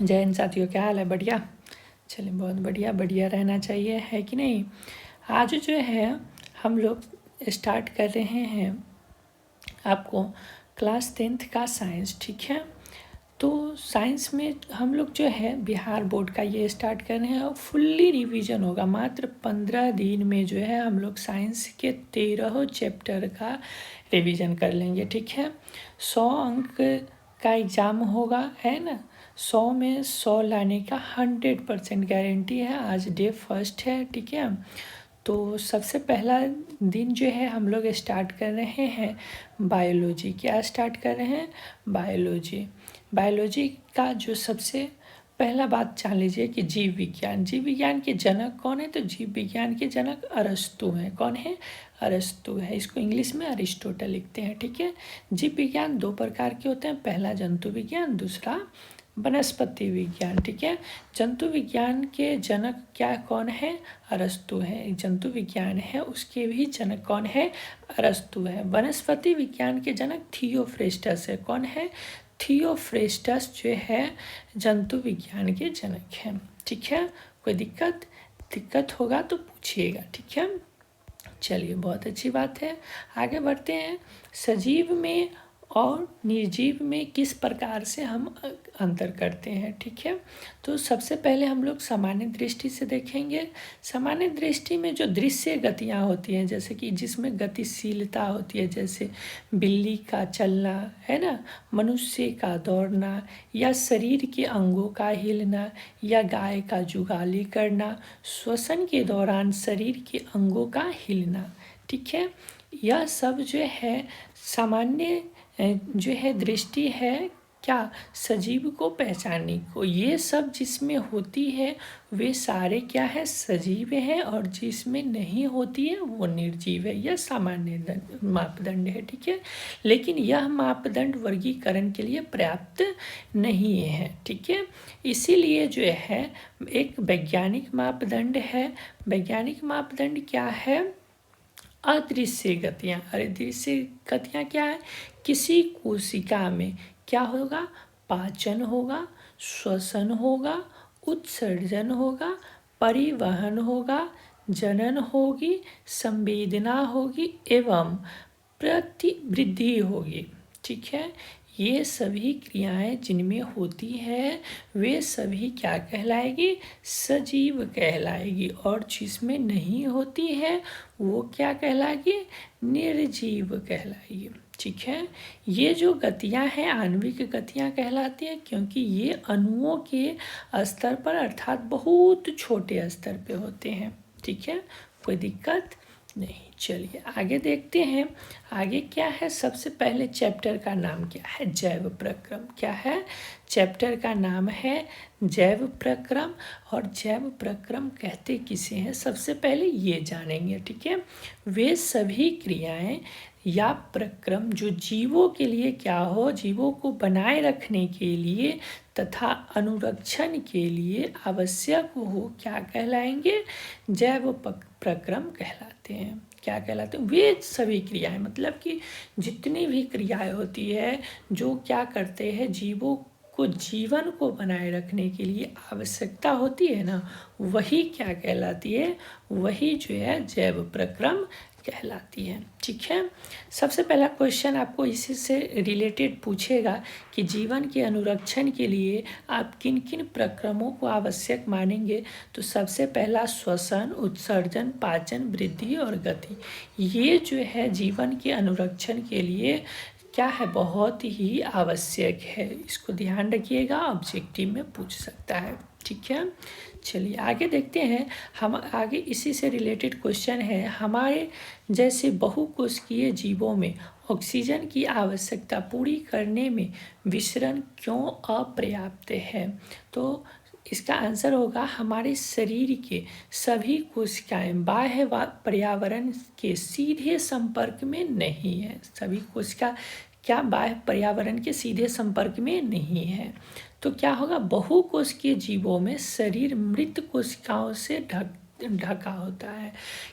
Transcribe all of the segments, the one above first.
जय हिंद साथियों, क्या हाल है? बढ़िया। चलिए, बहुत बढ़िया बढ़िया रहना चाहिए, है कि नहीं। आज जो है हम लोग स्टार्ट कर रहे हैं आपको क्लास 10th का साइंस, ठीक है। तो साइंस में हम लोग जो है बिहार बोर्ड का ये स्टार्ट कर रहे हैं और फुल्ली रिवीजन होगा। मात्र 15 दिन में जो है हम लोग साइंस के 13 चैप्टर का रिवीजन कर लेंगे, ठीक है। 100 अंक का एग्ज़ाम होगा, है ना। 100 में 100 लाने का 100% गारंटी है। आज डे फर्स्ट है, ठीक है। तो सबसे पहला दिन जो है हम लोग स्टार्ट कर रहे हैं बायोलॉजी। क्या स्टार्ट कर रहे हैं? बायोलॉजी। बायोलॉजी का जो सबसे पहला बात जान लीजिए कि जीव विज्ञान। जीव विज्ञान के जनक कौन है? तो जीव विज्ञान के जनक अरस्तु हैं। कौन है? अरस्तु है। इसको इंग्लिश में अरिस्टोटल लिखते हैं, ठीक है। जीव विज्ञान दो प्रकार के होते हैं, पहला जंतु विज्ञान, दूसरा वनस्पति विज्ञान, ठीक है। जंतु विज्ञान के जनक क्या कौन है? अरस्तु है। जंतु विज्ञान है उसके भी जनक कौन है? अरस्तु है। वनस्पति विज्ञान के जनक थियोफ्रेस्टस है। कौन है? थियोफ्रेस्टस जो है जंतु विज्ञान के जनक हैं, ठीक है। कोई दिक्कत होगा तो पूछिएगा, ठीक है। चलिए, बहुत अच्छी बात है। आगे बढ़ते हैं। सजीव में और निर्जीव में किस प्रकार से हम अंतर करते हैं, ठीक है। तो सबसे पहले हम लोग सामान्य दृष्टि से देखेंगे। सामान्य दृष्टि में जो दृश्य गतियाँ होती हैं, जैसे कि जिसमें गतिशीलता होती है, जैसे बिल्ली का चलना, है ना, मनुष्य का दौड़ना, या शरीर के अंगों का हिलना, या गाय का जुगाली करना, श्वसन के दौरान शरीर के अंगों का हिलना, ठीक है। यह सब जो है सामान्य जो है दृष्टि है, क्या? सजीव को पहचानने को। ये सब जिसमें होती है वे सारे क्या है? सजीव हैं, और जिसमें नहीं होती है वो निर्जीव है। यह सामान्य मापदंड है, ठीक है। लेकिन यह मापदंड वर्गीकरण के लिए पर्याप्त नहीं है, ठीक है। इसीलिए जो है एक वैज्ञानिक मापदंड है। वैज्ञानिक मापदंड क्या है? अदृश्य गतियाँ। अदृश्य गतियाँ क्या है? किसी कोशिका में क्या होगा? पाचन होगा, श्वसन होगा, उत्सर्जन होगा, परिवहन होगा, जनन होगी, संवेदना होगी एवं प्रतिवृद्धि होगी, ठीक है। ये सभी क्रियाएं जिनमें होती है वे सभी क्या कहलाएगी? सजीव कहलाएगी। और जिसमें नहीं होती है वो क्या कहलाएगी? निर्जीव कहलाएगी, ठीक है। ये जो गतियां हैं आणविक गतियां कहलाती हैं, क्योंकि ये अणुओं के स्तर पर अर्थात बहुत छोटे स्तर पे होते हैं, ठीक है। कोई दिक्कत नहीं। चलिए आगे देखते हैं। आगे क्या है? सबसे पहले चैप्टर का नाम क्या है? जैव प्रक्रम। क्या है? चैप्टर का नाम है जैव प्रक्रम। और जैव प्रक्रम कहते किसे हैं सबसे पहले ये जानेंगे, ठीक है। वे सभी क्रियाएं या प्रक्रम जो जीवों के लिए क्या हो? जीवों को बनाए रखने के लिए तथा अनुरक्षण के लिए आवश्यक हो, क्या कहलाएंगे? जैव प्रक्रम कहलाते हैं। क्या कहलाते हैं? वे सभी क्रियाएं, मतलब कि जितनी भी क्रियाएं होती है जो क्या करते हैं, जीवों को जीवन को बनाए रखने के लिए आवश्यकता होती है ना, वही क्या कहलाती है? वही जो है जैव प्रक्रम कहलाती है, ठीक है। सबसे पहला क्वेश्चन आपको इसी से रिलेटेड पूछेगा कि जीवन के अनुरक्षण के लिए आप किन किन प्रक्रमों को आवश्यक मानेंगे। तो सबसे पहला श्वसन, उत्सर्जन, पाचन, वृद्धि और गति। ये जो है जीवन के अनुरक्षण के लिए क्या है? बहुत ही आवश्यक है। इसको ध्यान रखिएगा, ऑब्जेक्टिव में पूछ सकता है, ठीक है। चलिए आगे देखते हैं। हम आगे इसी से रिलेटेड क्वेश्चन है, हमारे जैसे बहुकोशिकीय जीवों में ऑक्सीजन की आवश्यकता पूरी करने में विसरण क्यों अपर्याप्त है? तो इसका आंसर होगा हमारे शरीर के सभी कोशिकाएं बाह्य पर्यावरण के सीधे संपर्क में नहीं है। सभी कोशिका क्या बाह्य पर्यावरण के सीधे संपर्क में नहीं है। तो क्या होगा? बहुकोशिकीय जीवों में शरीर मृत कोशिकाओं से ढका होता है।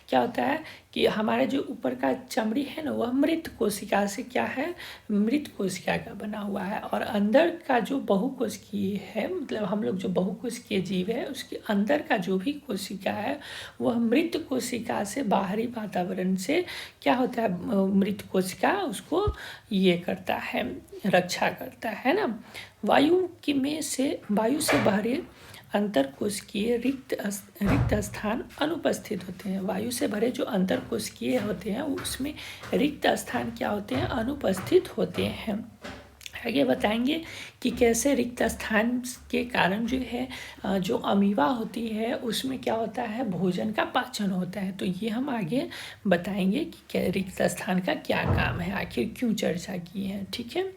क्या होता है कि हमारे जो ऊपर का चमड़ी है ना, वह मृत कोशिका से क्या है, मृत कोशिका का बना हुआ है, और अंदर का जो बहुकोशिकीय है, मतलब हम लोग जो बहुकोशिकीय जीव है, उसके अंदर का जो भी कोशिका है वह मृत कोशिका से बाहरी वातावरण से क्या होता है, मृत कोशिका उसको ये करता है, रक्षा करता है ना। वायु से बाहरी अंतरकोशिकीय रिक्त स्थान अनुपस्थित होते हैं। वायु से भरे जो अंतरकोशिकीय होते हैं उसमें रिक्त स्थान क्या होते हैं, अनुपस्थित होते हैं। आगे बताएंगे कि कैसे रिक्त स्थान के कारण जो है जो अमीबा होती है उसमें क्या होता है, भोजन का पाचन होता है। तो ये हम आगे बताएंगे कि क्या रिक्त स्थान का क्या काम है, आखिर क्यों चर्चा की है। ठीक है।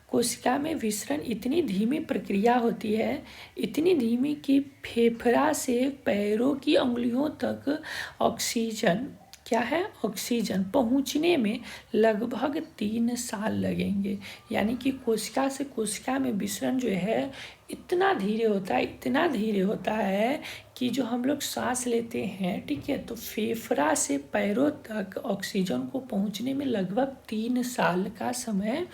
कोशिका में विसरण इतनी धीमी प्रक्रिया होती है, इतनी धीमी कि फेफड़ा से पैरों की उंगलियों तक ऑक्सीजन क्या है, ऑक्सीजन पहुंचने में लगभग 3 साल लगेंगे। यानी कि कोशिका से कोशिका में विसरण जो है इतना धीरे होता है, इतना धीरे होता है कि जो हम लोग सांस लेते हैं, ठीक है, तो फेफड़ा से पैरों तक ऑक्सीजन को पहुंचने में लगभग 3 साल का समय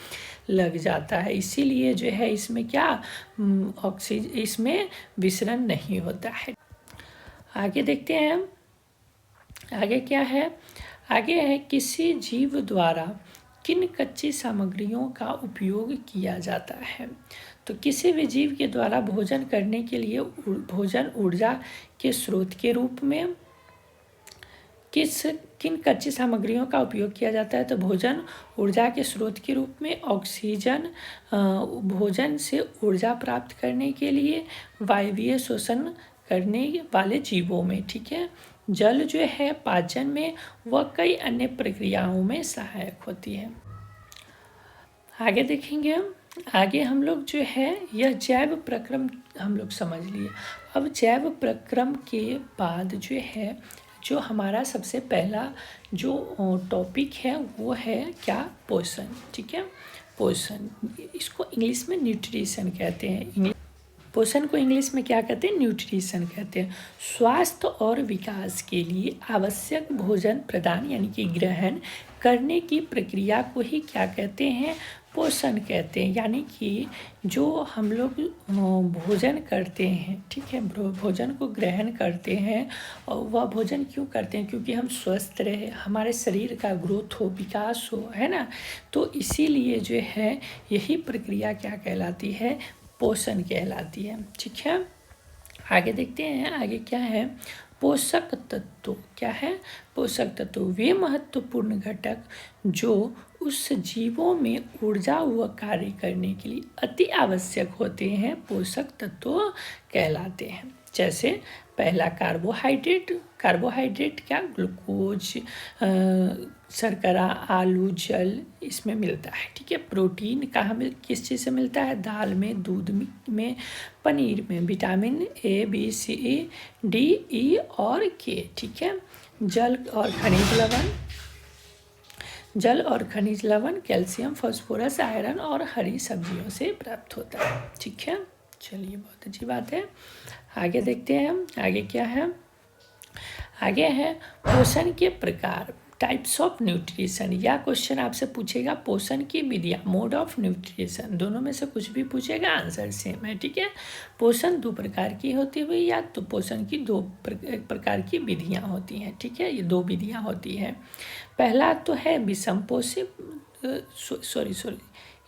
लग जाता है। इसीलिए जो है इसमें क्या ऑक्सीजन, इसमें विसरण नहीं होता है। आगे देखते हैं हम, आगे क्या है, आगे है किसी जीव द्वारा किन कच्ची सामग्रियों का उपयोग किया जाता है। तो किसी भी जीव के द्वारा भोजन करने के लिए भोजन ऊर्जा के स्रोत के रूप में किन कच्ची सामग्रियों का उपयोग किया जाता है। तो भोजन ऊर्जा के स्रोत के रूप में ऑक्सीजन, भोजन से ऊर्जा प्राप्त करने के लिए वायवीय शोषण करने वाले जीवों में, ठीक है। जल जो है पाचन में व कई अन्य प्रक्रियाओं में सहायक होती है। आगे देखेंगे हम, आगे हम लोग जो है यह जैव प्रक्रम हम लोग समझ लिए। अब जैव प्रक्रम के बाद जो है, जो हमारा सबसे पहला जो टॉपिक है वो है क्या, पोषण। ठीक है, पोषण, इसको इंग्लिश में न्यूट्रिशन कहते हैं। पोषण को इंग्लिश में क्या कहते हैं, न्यूट्रिशन कहते हैं। स्वास्थ्य और विकास के लिए आवश्यक भोजन प्रदान यानी कि ग्रहण करने की प्रक्रिया को ही क्या कहते हैं, पोषण कहते हैं। यानी कि जो हम लोग भोजन करते हैं, ठीक है, भोजन को ग्रहण करते हैं, और वह भोजन क्यों करते हैं, क्योंकि हम स्वस्थ रहे, हमारे शरीर का ग्रोथ हो, विकास हो, है ना। तो इसीलिए जो है यही प्रक्रिया क्या कहलाती है, पोषण कहलाती है। ठीक है, आगे देखते हैं, आगे क्या है, पोषक तत्व। क्या है, पोषक तत्व वे महत्वपूर्ण घटक जो उस जीवों में ऊर्जा व कार्य करने के लिए अति आवश्यक होते हैं, पोषक तत्व कहलाते हैं। जैसे पहला कार्बोहाइड्रेट, कार्बोहाइड्रेट क्या, ग्लूकोज, शर्करा, आलू, जल इसमें मिलता है। ठीक है, प्रोटीन कहाँ किस चीज़ से मिलता है, दाल में, दूध में, पनीर में, vitamin A, B, C, D, E और के। ठीक है, जल और खनिज लवण, जल और खनिज लवण कैल्शियम, फास्फोरस, आयरन और हरी सब्जियों से प्राप्त होता है। ठीक है, चलिए बहुत अच्छी बात है। आगे देखते हैं हम, आगे क्या है, आगे है पोषण के प्रकार, टाइप्स ऑफ न्यूट्रिशन। या क्वेश्चन आपसे पूछेगा पोषण की विधियाँ, मोड ऑफ न्यूट्रिशन, दोनों में से कुछ भी पूछेगा, आंसर सेम है। ठीक है, पोषण 2 प्रकार की होती हुई, या तो पोषण की 2 प्रकार की विधियाँ होती हैं। ठीक है, ये 2 विधियाँ होती हैं। पहला तो है विषमपोषी, सॉरी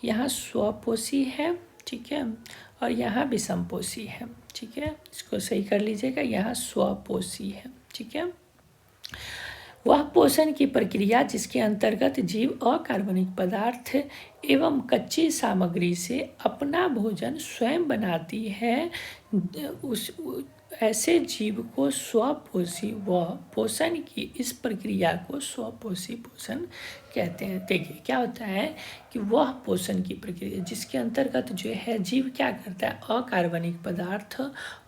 यहाँ स्वपोषी है, ठीक है, और यहाँ विषमपोषी है। ठीक है, इसको सही कर लीजिएगा, यहाँ स्वपोषी है। ठीक है, वह पोषण की प्रक्रिया जिसके अंतर्गत जीव अकार्बनिक पदार्थ एवं कच्ची सामग्री से अपना भोजन स्वयं बनाती है, उस ऐसे जीव को स्वपोषी व पोषण की इस प्रक्रिया को स्वपोषी पोषण कहते हैं। देखिए क्या होता है कि वह पोषण की प्रक्रिया जिसके अंतर्गत जो है जीव क्या करता है, अकार्बनिक पदार्थ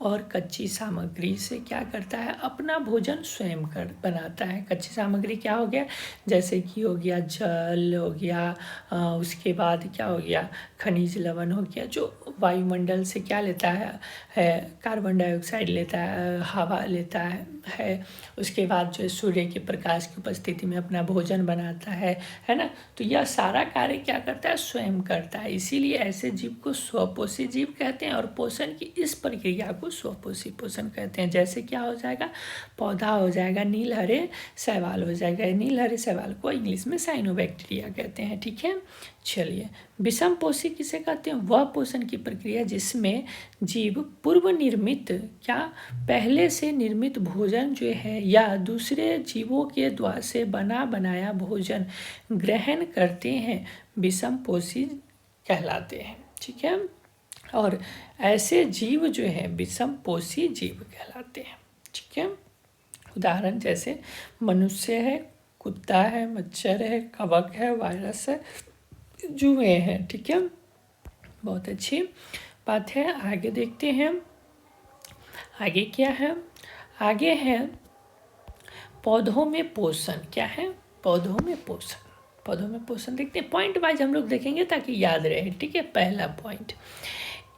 और कच्ची सामग्री से क्या करता है, अपना भोजन स्वयं कर बनाता है। कच्ची सामग्री क्या हो गया, जैसे कि हो गया जल हो गया, उसके बाद क्या हो गया, खनिज लवण हो गया, जो वायुमंडल से क्या लेता है कार्बन डाइऑक्साइड लेता है, हवा लेता है। उसके बाद जो सूर्य के प्रकाश की उपस्थिति में अपना भोजन बनाता है ना। तो यह सारा कार्य क्या करता है, स्वयं करता है। इसीलिए ऐसे जीव को स्वपोषी जीव कहते हैं और पोषण की इस प्रक्रिया को स्वपोषी पोषण कहते हैं। जैसे क्या हो जाएगा, पौधा हो जाएगा नील हरे शैवाल हो जाएगा। नील हरे शैवाल को इंग्लिश में साइनोबैक्टीरिया कहते हैं। ठीक है, चलिए विषम पोषी किसे कहते हैं, वह पोषण की प्रक्रिया जिसमें जीव पूर्व निर्मित क्या पहले से निर्मित भोजन जो है या दूसरे जीवों के द्वारा से बना बनाया भोजन ग्रहण करते हैं, विषम पोषी कहलाते हैं। ठीक है, और ऐसे जीव जो है विषम पोषी जीव कहलाते हैं। ठीक है, उदाहरण जैसे मनुष्य है, कुत्ता है, मच्छर है, कवक है, वायरस है, जुए हैं। ठीक है, बहुत अच्छी बात है। आगे देखते हैं, आगे क्या है, आगे है पौधों में पोषण। क्या है, पौधों में पोषण। पौधों में पोषण देखते हैं, पॉइंट वाइज हम लोग देखेंगे ताकि याद रहे। ठीक है, पहला पॉइंट,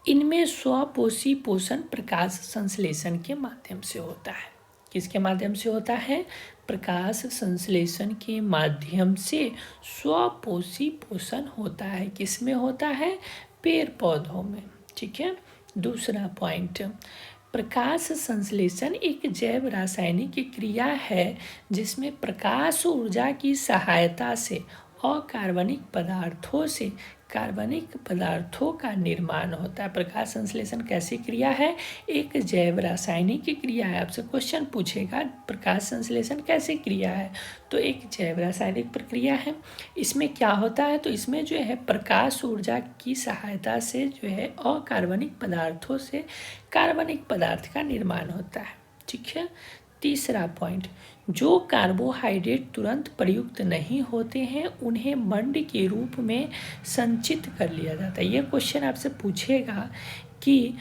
इनमें स्वपोषी पोषण प्रकाश संश्लेषण के माध्यम से होता है। किसके माध्यम से होता है, प्रकाश संश्लेषण के माध्यम से स्वपोषी पोषण होता है। किसमें होता है, पेड़ पौधों में। ठीक है, दूसरा पॉइंट, प्रकाश संश्लेषण एक जैव रासायनिक क्रिया है जिसमें प्रकाश ऊर्जा की सहायता से अकार्बनिक पदार्थों से कार्बनिक पदार्थों का निर्माण होता है। प्रकाश संश्लेषण कैसी क्रिया है, एक जैव रासायनिक क्रिया है। आपसे क्वेश्चन पूछेगा प्रकाश संश्लेषण कैसी क्रिया है, तो एक जैव रासायनिक प्रक्रिया है। इसमें क्या होता है, तो इसमें जो है प्रकाश ऊर्जा की सहायता से जो है अकार्बनिक पदार्थों से कार्बनिक पदार्थ का निर्माण होता है। ठीक है, तीसरा पॉइंट, जो कार्बोहाइड्रेट तुरंत प्रयुक्त नहीं होते हैं उन्हें मंड के रूप में संचित कर लिया जाता है। ये क्वेश्चन आपसे पूछेगा कि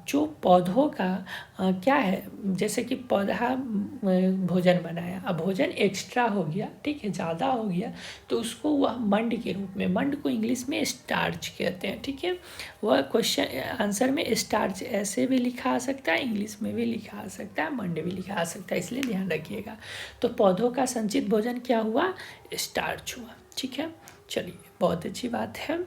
जो पौधों का क्या है, जैसे कि पौधा भोजन बनाया, अब भोजन एक्स्ट्रा हो गया, ठीक है, ज़्यादा हो गया, तो उसको वह मंड के रूप में, मंड को इंग्लिश में स्टार्च कहते हैं। ठीक है, वह क्वेश्चन आंसर में स्टार्च ऐसे भी लिखा आ सकता है, इंग्लिश में भी लिखा आ सकता है, मंड भी लिखा आ सकता है, इसलिए ध्यान रखिएगा। तो पौधों का संचित भोजन क्या हुआ, स्टार्च हुआ। ठीक है, चलिए बहुत अच्छी बात है।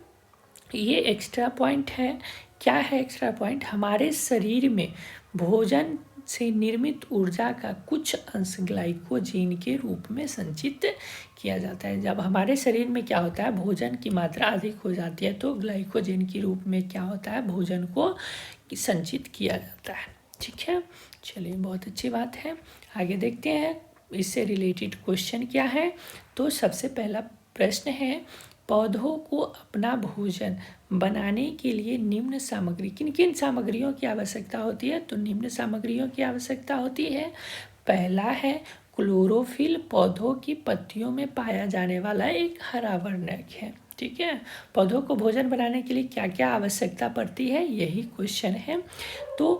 ये एक्स्ट्रा पॉइंट है। क्या है एक्स्ट्रा पॉइंट, हमारे शरीर में भोजन से निर्मित ऊर्जा का कुछ अंश ग्लाइकोजीन के रूप में संचित किया जाता है। जब हमारे शरीर में क्या होता है, भोजन की मात्रा अधिक हो जाती है तो ग्लाइकोजीन के रूप में क्या होता है, भोजन को संचित किया जाता है। ठीक है, चलिए बहुत अच्छी बात है। आगे देखते हैं इससे रिलेटेड क्वेश्चन क्या है। तो सबसे पहला प्रश्न है, पौधों को अपना भोजन बनाने के लिए निम्न सामग्री, किन किन सामग्रियों की आवश्यकता होती है, तो निम्न सामग्रियों की आवश्यकता होती है। पहला है क्लोरोफिल, पौधों की पत्तियों में पाया जाने वाला एक हरा वर्णक है। ठीक है, पौधों को भोजन बनाने के लिए क्या क्या आवश्यकता पड़ती है, यही क्वेश्चन है। तो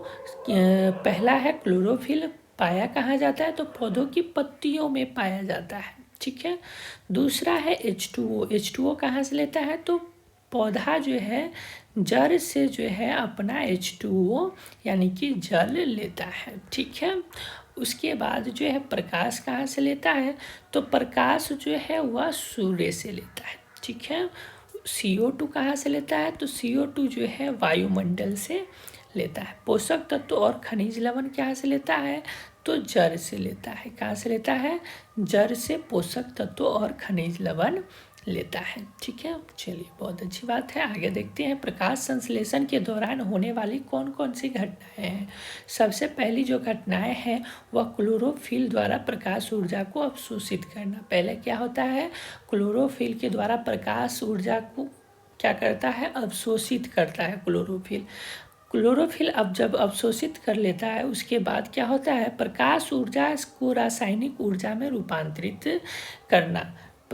पहला है क्लोरोफिल, पाया कहाँ जाता है, तो पौधों की पत्तियों में पाया जाता है। ठीक है, दूसरा है H2O, H2O कहाँ से लेता है, तो पौधा जो है जड़ से जो है अपना H2O यानी कि जल लेता है। ठीक है, उसके बाद जो है प्रकाश कहाँ से लेता है, तो प्रकाश जो है वह सूर्य से लेता है। ठीक है, CO2 कहाँ से लेता है, तो CO2 जो है वायुमंडल से लेता है। पोषक तत्व और खनिज लवण कहाँ से लेता है, तो जड़ से लेता है। कहाँ से लेता है, जड़ से पोषक तत्व और खनिज लवण लेता है। ठीक है, चलिए बहुत अच्छी बात है। आगे देखते हैं प्रकाश संश्लेषण के दौरान होने वाली कौन कौन सी घटनाएं हैं। सबसे पहली जो घटनाएं हैं वह क्लोरोफिल द्वारा प्रकाश ऊर्जा को अवशोषित करना। पहले क्या होता है, क्लोरोफिल के द्वारा प्रकाश ऊर्जा को क्या करता है, अवशोषित करता है। क्लोरोफिल अब जब अवशोषित कर लेता है उसके बाद क्या होता है, प्रकाश ऊर्जा को रासायनिक ऊर्जा में रूपांतरित करना।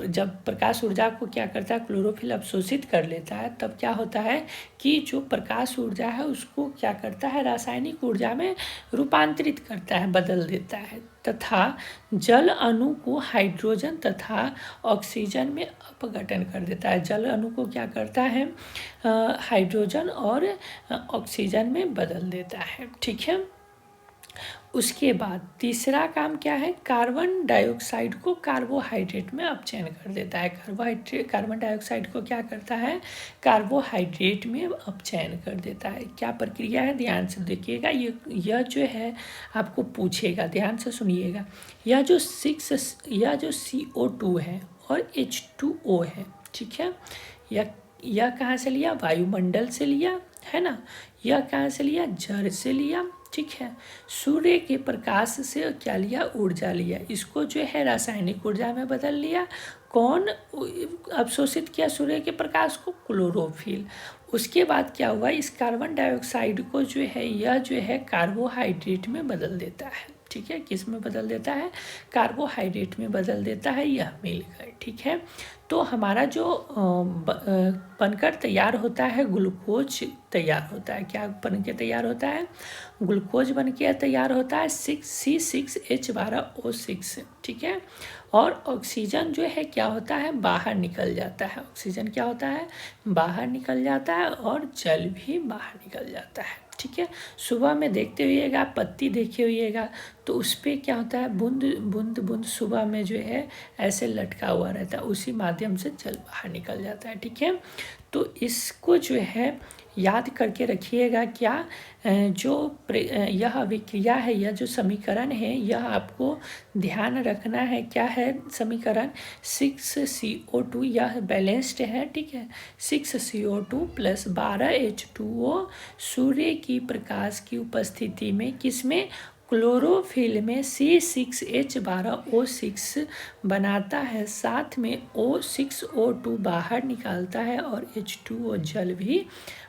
जब प्रकाश ऊर्जा को क्या करता है, क्लोरोफिल अवशोषित कर लेता है, तब क्या होता है कि जो प्रकाश ऊर्जा है उसको क्या करता है, रासायनिक ऊर्जा में रूपांतरित करता है, बदल देता है, तथा जल अणु को हाइड्रोजन तथा ऑक्सीजन में अपघटन कर देता है। जल अणु को क्या करता है, हाइड्रोजन और ऑक्सीजन में बदल देता है। ठीक है। उसके बाद तीसरा काम क्या है, कार्बन डाइऑक्साइड को कार्बोहाइड्रेट में अपचयन कर देता है। कार्बन डाइऑक्साइड को क्या करता है, कार्बोहाइड्रेट में अपचयन कर देता है। क्या प्रक्रिया है, ध्यान से देखिएगा, यह जो है आपको पूछेगा, ध्यान से सुनिएगा। यह जो CO2 है और H2O है, ठीक है, यह कहाँ से लिया, वायुमंडल से लिया है ना। यह कहाँ से लिया, जल से लिया, ठीक है। सूर्य के प्रकाश से क्या लिया, ऊर्जा लिया, इसको जो है रासायनिक ऊर्जा में बदल लिया। कौन अवशोषित किया सूर्य के प्रकाश को, क्लोरोफिल। उसके बाद क्या हुआ, इस कार्बन डाइऑक्साइड को जो है, यह जो है कार्बोहाइड्रेट में बदल देता है। ठीक है, किस में बदल देता है, कार्बोहाइड्रेट में बदल देता है, यह मिलकर। ठीक है, तो हमारा जो बनकर तैयार होता है, ग्लूकोज तैयार होता है। क्या बन के तैयार होता है, ग्लूकोज बन के तैयार होता है, C6H12O6। ठीक है, और ऑक्सीजन जो है क्या होता है, बाहर निकल जाता है। ऑक्सीजन क्या होता है, बाहर निकल जाता है, और जल भी बाहर निकल जाता है। ठीक है, सुबह में देखते हुइएगा, पत्ती देखे हुइएगा, तो उस पर क्या होता है, बूंद बूंद बूंद सुबह में जो है ऐसे लटका हुआ रहता है, उसी माध्यम से जल बाहर निकल जाता है। ठीक है, तो इसको जो है याद करके रखिएगा। क्या यह अभिक्रिया है, यह जो समीकरण है, यह आपको ध्यान रखना है। क्या है समीकरण, 6CO2, यह बैलेंस्ड है। ठीक है, 6CO2 + 12H2O सूर्य की प्रकाश की उपस्थिति में किसमें, क्लोरोफिल में C6H12O6 बनाता है, साथ में O6O2 बाहर निकालता है, और H2O जल भी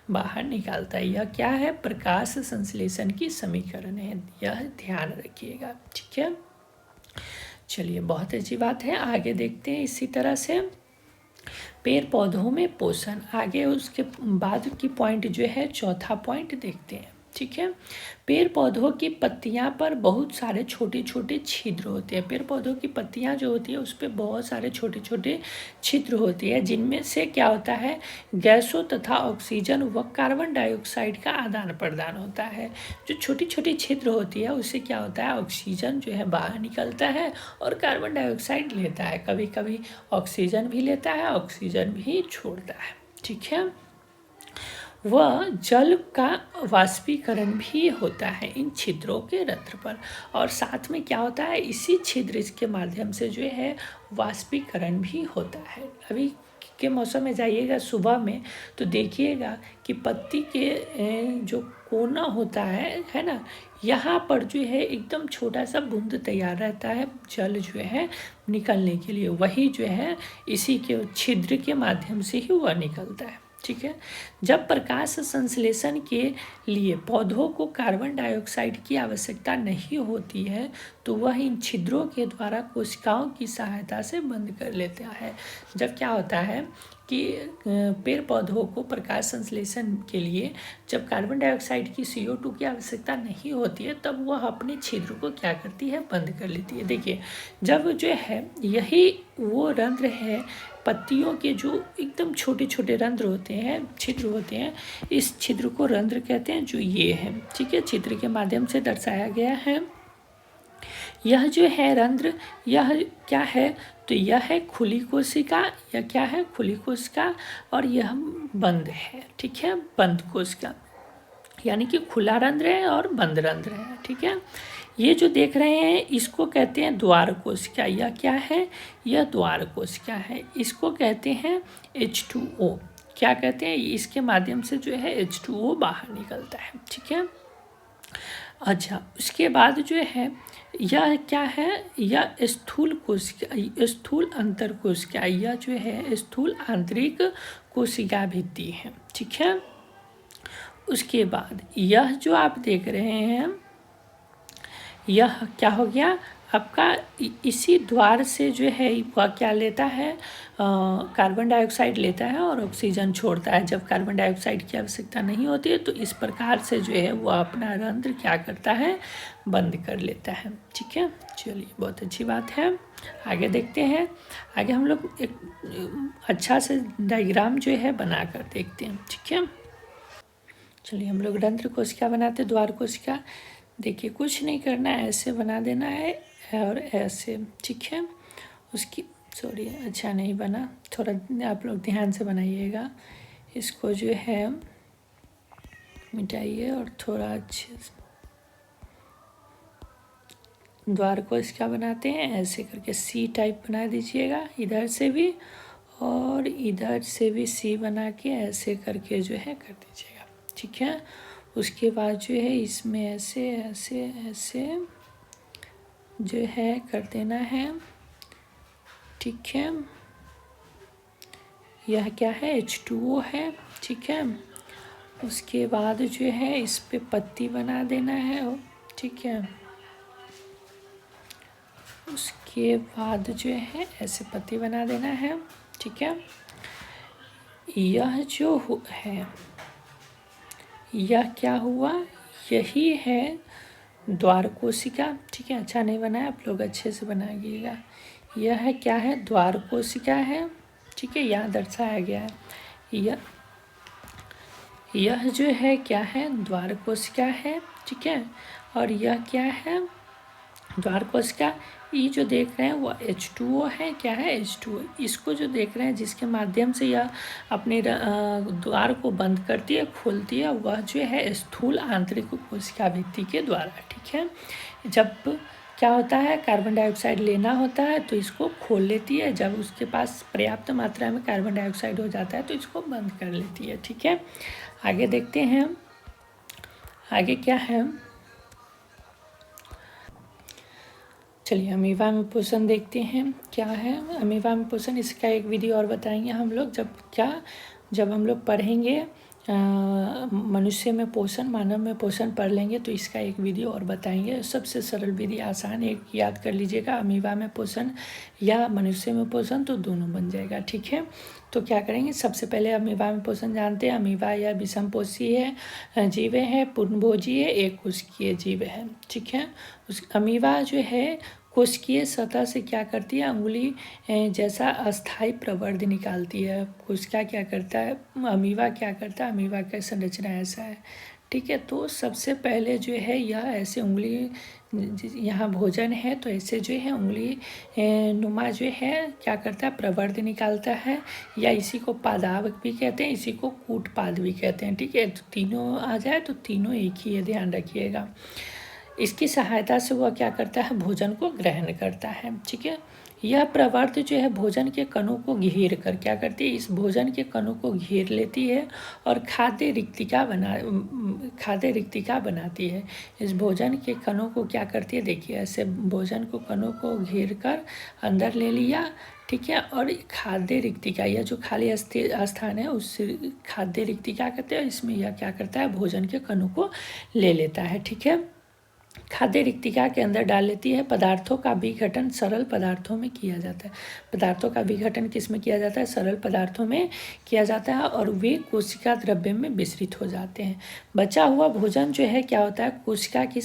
बाहर निकालता है। यह क्या है, प्रकाश संश्लेषण की समीकरण है, यह ध्यान रखिएगा। ठीक है, चलिए बहुत अच्छी बात है, आगे देखते हैं। इसी तरह से पेड़ पौधों में पोषण, आगे उसके बाद की पॉइंट जो है, चौथा पॉइंट देखते हैं। ठीक है, पेड़ पौधों की पत्तियां पर बहुत सारे छोटे छोटे छिद्र होते हैं। पेड़ पौधों की पत्तियां जो होती है उस पर बहुत सारे छोटे छोटे छिद्र होती है, जिनमें से क्या होता है, गैसों तथा ऑक्सीजन व कार्बन डाइऑक्साइड का आदान प्रदान होता है। जो छोटी छोटी छिद्र होती है उससे क्या होता है, ऑक्सीजन जो है बाहर निकलता है और कार्बन डाइऑक्साइड लेता है, कभी कभी ऑक्सीजन भी लेता है, ऑक्सीजन भी छोड़ता है। ठीक है, वह जल का वाष्पीकरण भी होता है इन छिद्रों के रंध्र पर, और साथ में क्या होता है, इसी छिद्र के माध्यम से जो है वाष्पीकरण भी होता है। अभी के मौसम में जाइएगा सुबह में, तो देखिएगा कि पत्ती के जो कोना होता है ना, यहाँ पर जो है एकदम छोटा सा बूंद तैयार रहता है जल जो है निकलने के लिए, वही जो है इसी के छिद्र के माध्यम से ही वह निकलता है। ठीक है, जब प्रकाश संश्लेषण के लिए पौधों को कार्बन डाइऑक्साइड की आवश्यकता नहीं होती है, तो वह इन छिद्रों के द्वारा कोशिकाओं की सहायता से बंद कर लेता है। जब क्या होता है कि पेड़ पौधों को प्रकाश संश्लेषण के लिए जब कार्बन डाइऑक्साइड की CO2 की आवश्यकता नहीं होती है, तब वह अपने छिद्र को क्या करती है, बंद कर लेती है। देखिए, जब जो है यही वो रंध्र है, पत्तियों के जो एकदम छोटे छोटे रंध्र होते हैं, छिद्र होते हैं, इस छिद्र को रंध्र कहते हैं, जो ये है। ठीक है, चित्र के माध्यम से दर्शाया गया है। यह जो है रंध्र, यह क्या है, तो यह है खुली कोशिका, यह क्या है, खुली कोशिका, और यह बंद है। ठीक है, बंद कोशिका, यानी कि खुला रंध्र है और बंद रंध्र है। ठीक है, ये जो देख रहे हैं इसको कहते हैं द्वार कोशिका। यह क्या है, यह द्वार कोशिका है। इसको कहते हैं H2O। क्या कहते हैं, इसके माध्यम से जो है H2O बाहर निकलता है। ठीक है, अच्छा, उसके बाद जो है यह क्या है, यह स्थूल कोशिका, स्थूल अंतर कोशिका, यह जो है स्थूल आंतरिक कोशिका भित्ति है। ठीक है, उसके बाद यह जो आप देख रहे हैं, यह क्या हो गया, आपका इसी द्वार से जो है वह क्या लेता है, कार्बन डाइऑक्साइड लेता है और ऑक्सीजन छोड़ता है। जब कार्बन डाइऑक्साइड की आवश्यकता नहीं होती है तो इस प्रकार से जो है वो अपना रंध्र क्या करता है, बंद कर लेता है। ठीक है, चलिए बहुत अच्छी बात है। आगे देखते हैं। आगे हम लोग एक अच्छा से डायग्राम जो है बना कर देखते हैं। ठीक है, चलिए हम लोग रंध्र कोशिका बनाते, द्वार कोशिका। देखिए कुछ नहीं करना है, ऐसे बना देना है और ऐसे। ठीक है, उसकी सॉरी अच्छा नहीं बना, थोड़ा आप लोग ध्यान से बनाइएगा। इसको जो है मिटाइए और थोड़ा अच्छे से द्वार को इसका बनाते हैं। ऐसे करके सी टाइप बना दीजिएगा, इधर से भी और इधर से भी सी बना के ऐसे करके जो है कर दीजिएगा। ठीक है, उसके बाद जो है इसमें ऐसे ऐसे ऐसे जो है कर देना है। ठीक है, यह क्या है, H2O है। ठीक है, उसके बाद जो है इस पे पत्ती बना देना है। ठीक है, उसके बाद जो है ऐसे पत्ती बना देना है। ठीक है, यह जो है यह क्या हुआ, यही है द्वार कोशिका। ठीक है, अच्छा नहीं बनाया, आप लोग अच्छे से बनाइएगा। यह है क्या है, द्वार कोशिका है। ठीक है, यहाँ दर्शाया गया है। यह जो है क्या है, द्वार कोशिका है। ठीक है, और यह क्या है, द्वार कोशिका। ये जो देख रहे हैं वो H2O है। क्या है, H2O। इसको जो देख रहे हैं जिसके माध्यम से यह अपने द्वार को बंद करती है, खोलती है, वह जो है स्थूल आंतरिक कोशिका भित्ति के द्वारा। ठीक है, जब क्या होता है, कार्बन डाइऑक्साइड लेना होता है तो इसको खोल लेती है। जब उसके पास पर्याप्त मात्रा में कार्बन डाइऑक्साइड हो जाता है तो इसको बंद कर लेती है। ठीक है, आगे देखते हैं। आगे क्या है, चलिए अमीबा में पोषण देखते हैं। क्या है अमीबा में पोषण, इसका एक वीडियो और बताएंगे हम लोग। जब हम लोग पढ़ेंगे मनुष्य में पोषण, मानव में पोषण पढ़ लेंगे तो इसका एक वीडियो और बताएंगे। सबसे सरल विधि, आसान, एक याद कर लीजिएगा, अमीबा में पोषण या मनुष्य में पोषण, तो दोनों बन जाएगा। ठीक है, तो क्या करेंगे, सबसे पहले अमीबा में पोषण जानते हैं। अमीबा या विषमपोषीय जीव है, पूर्णभोजी है, एक कोशिकीय जीव है। ठीक है, उस अमीबा जो है कोशिकीय सतह से क्या करती है, अंगुली जैसा अस्थायी प्रवर्ध निकालती है। कोशिका क्या करता है, अमीबा क्या करता है, अमीबा का संरचना ऐसा है। ठीक है, तो सबसे पहले जो है यह ऐसे उंगली, यहाँ भोजन है तो ऐसे जो है उंगली नुमा जो है क्या करता है, प्रवर्ध निकालता है, या इसी को पादावक भी कहते हैं, इसी को कूटपाद भी कहते हैं। ठीक है, तो तीनों आ जाए तो तीनों एक ही है, ध्यान रखिएगा। इसकी सहायता से वह क्या करता है, भोजन को ग्रहण करता है। ठीक है, यह प्रवर्ध जो है भोजन के कणों को घेर कर क्या करती है, इस भोजन के कणों को घेर लेती है और खाद्य रिक्तिका बनाती है। इस भोजन के कणों को क्या करती है, देखिए ऐसे भोजन को कणों को घेर कर अंदर ले लिया। ठीक है, और खाद्य रिक्तिका, यह जो खाली स्थान है उस खाद्य रिक्तिका कहते हैं। इसमें यह क्या करता है, भोजन के कणों को ले लेता है। ठीक है, खाद्य रिक्तिका के अंदर डाल लेती है। पदार्थों का विघटन सरल पदार्थों में किया जाता है। पदार्थों का विघटन किस में किया जाता है, सरल पदार्थों में किया जाता है, और वे कोशिका द्रव्य में मिश्रित हो जाते हैं। बचा हुआ भोजन जो है क्या होता है, कोशिका की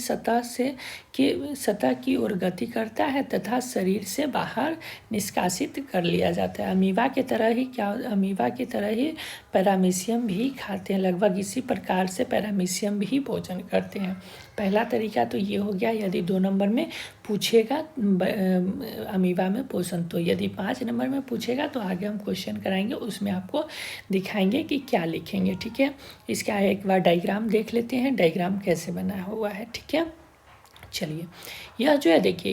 सतह की ओर गति करता है तथा शरीर से बाहर निष्कासित कर लिया जाता है। अमीबा की तरह ही पैरामीशियम भी खाते हैं। लगभग इसी प्रकार से पैरामीशियम भी भोजन करते हैं। पहला तरीका तो ये हो गया, यदि 2 नंबर में पूछेगा अमीबा में पोषण, तो यदि 5 नंबर में पूछेगा तो आगे हम क्वेश्चन कराएंगे, उसमें आपको दिखाएंगे कि क्या लिखेंगे। ठीक है, इसका एक बार डायग्राम देख लेते हैं, डायग्राम कैसे बना हुआ है। ठीक है, चलिए यह जो है देखिए,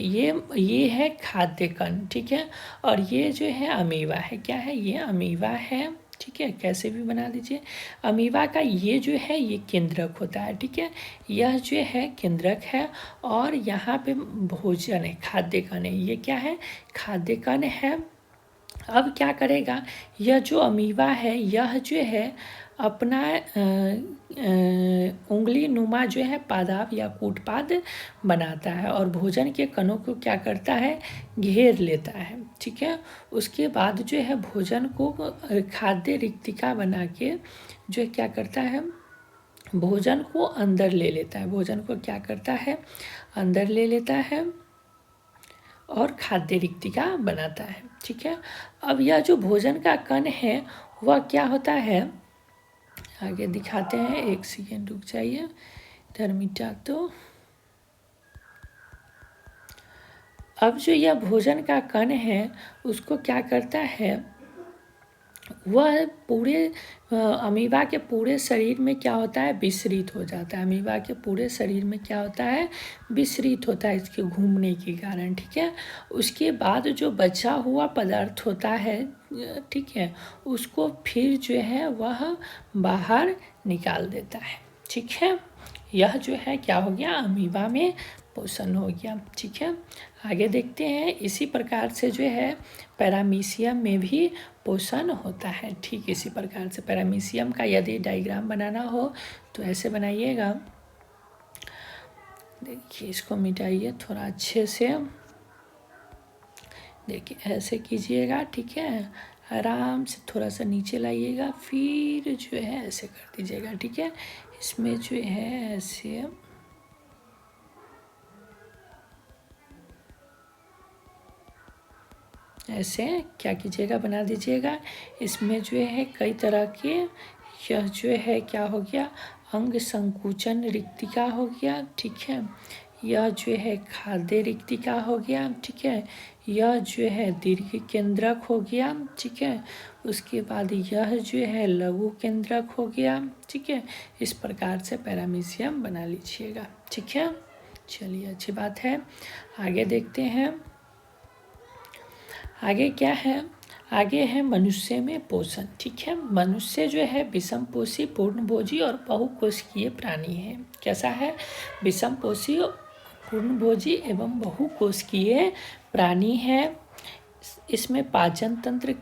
ये है खाद्य कण। ठीक है, और ये जो है अमीबा है। क्या है, ये अमीबा है। ठीक है, कैसे भी बना दीजिए। अमीबा का ये जो है ये केंद्रक होता है। ठीक है, यह जो है केंद्रक है, और यहाँ पे भोजन है, खाद्य कण है। ये क्या है, खाद्य कण है। अब क्या करेगा, यह जो अमीबा है, यह जो है अपना उंगली नुमा जो है पादाप या कूटपाद बनाता है और भोजन के कणों को क्या करता है, घेर लेता है। ठीक है, उसके बाद जो है भोजन को खाद्य रिक्तिका बना के जो है क्या करता है, भोजन को अंदर ले लेता है। भोजन को क्या करता है, अंदर ले लेता है और खाद्य रिक्तिका बनाता है। ठीक है, अब यह जो भोजन का कण है वह क्या होता है, आगे दिखाते हैं, एक सेकेंड रुक जाइए, इधर मिटा तो। अब जो यह भोजन का कण है उसको क्या करता है, वह पूरे अमीबा के पूरे शरीर में क्या होता है, विसरित हो जाता है। अमीबा के पूरे शरीर में क्या होता है, विसरित होता है इसके घूमने के कारण। ठीक है, उसके बाद जो बचा हुआ पदार्थ होता है, ठीक है, उसको फिर जो है वह बाहर निकाल देता है। ठीक है, यह जो है क्या हो गया, अमीबा में पोषण हो गया। ठीक है, आगे देखते हैं, इसी प्रकार से जो है पैरामीशियम में भी पोषण होता है। ठीक इसी प्रकार से पैरामीशियम का यदि डायग्राम बनाना हो तो ऐसे बनाइएगा, देखिए इसको मिटाइए थोड़ा अच्छे से, देखिए ऐसे कीजिएगा। ठीक है, आराम से थोड़ा सा नीचे लाइएगा, फिर जो है ऐसे कर दीजिएगा। ठीक है, इसमें जो है ऐसे क्या कीजिएगा, बना दीजिएगा। इसमें जो है कई तरह के, यह जो है क्या हो गया, अंग संकुचन रिक्तिका हो गया। ठीक है, यह जो है खाद्य रिक्तिका हो गया। ठीक है, यह जो है दीर्घ केंद्रक हो गया। ठीक है, उसके बाद यह जो है लघु केंद्रक हो गया। ठीक है, इस प्रकार से पैरामीशियम बना लीजिएगा। ठीक है, चलिए अच्छी बात है, आगे देखते हैं। आगे क्या है, आगे है मनुष्य में पोषण। ठीक है, मनुष्य जो है विषमपोषी, पूर्णभोजी और बहुकोशिकीय प्राणी है। कैसा है, विषमपोषी, पूर्णभोजी एवं बहुकोशिकीय प्राणी है। इसमें पाचन तंत्र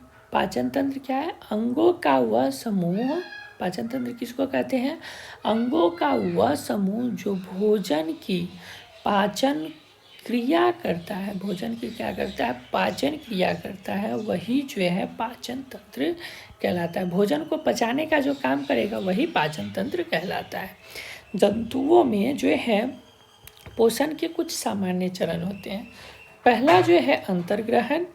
क्या है, अंगों का वह समूह, पाचन तंत्र किसको कहते हैं, अंगों का वह समूह जो भोजन की पाचन क्रिया करता है, भोजन की क्या करता है, पाचन क्रिया करता है, वही जो है पाचन तंत्र कहलाता है। भोजन को पचाने का जो काम करेगा वही पाचन तंत्र कहलाता है। जंतुओं में जो है पोषण के कुछ सामान्य चरण होते हैं। पहला जो है अंतर्ग्रहण,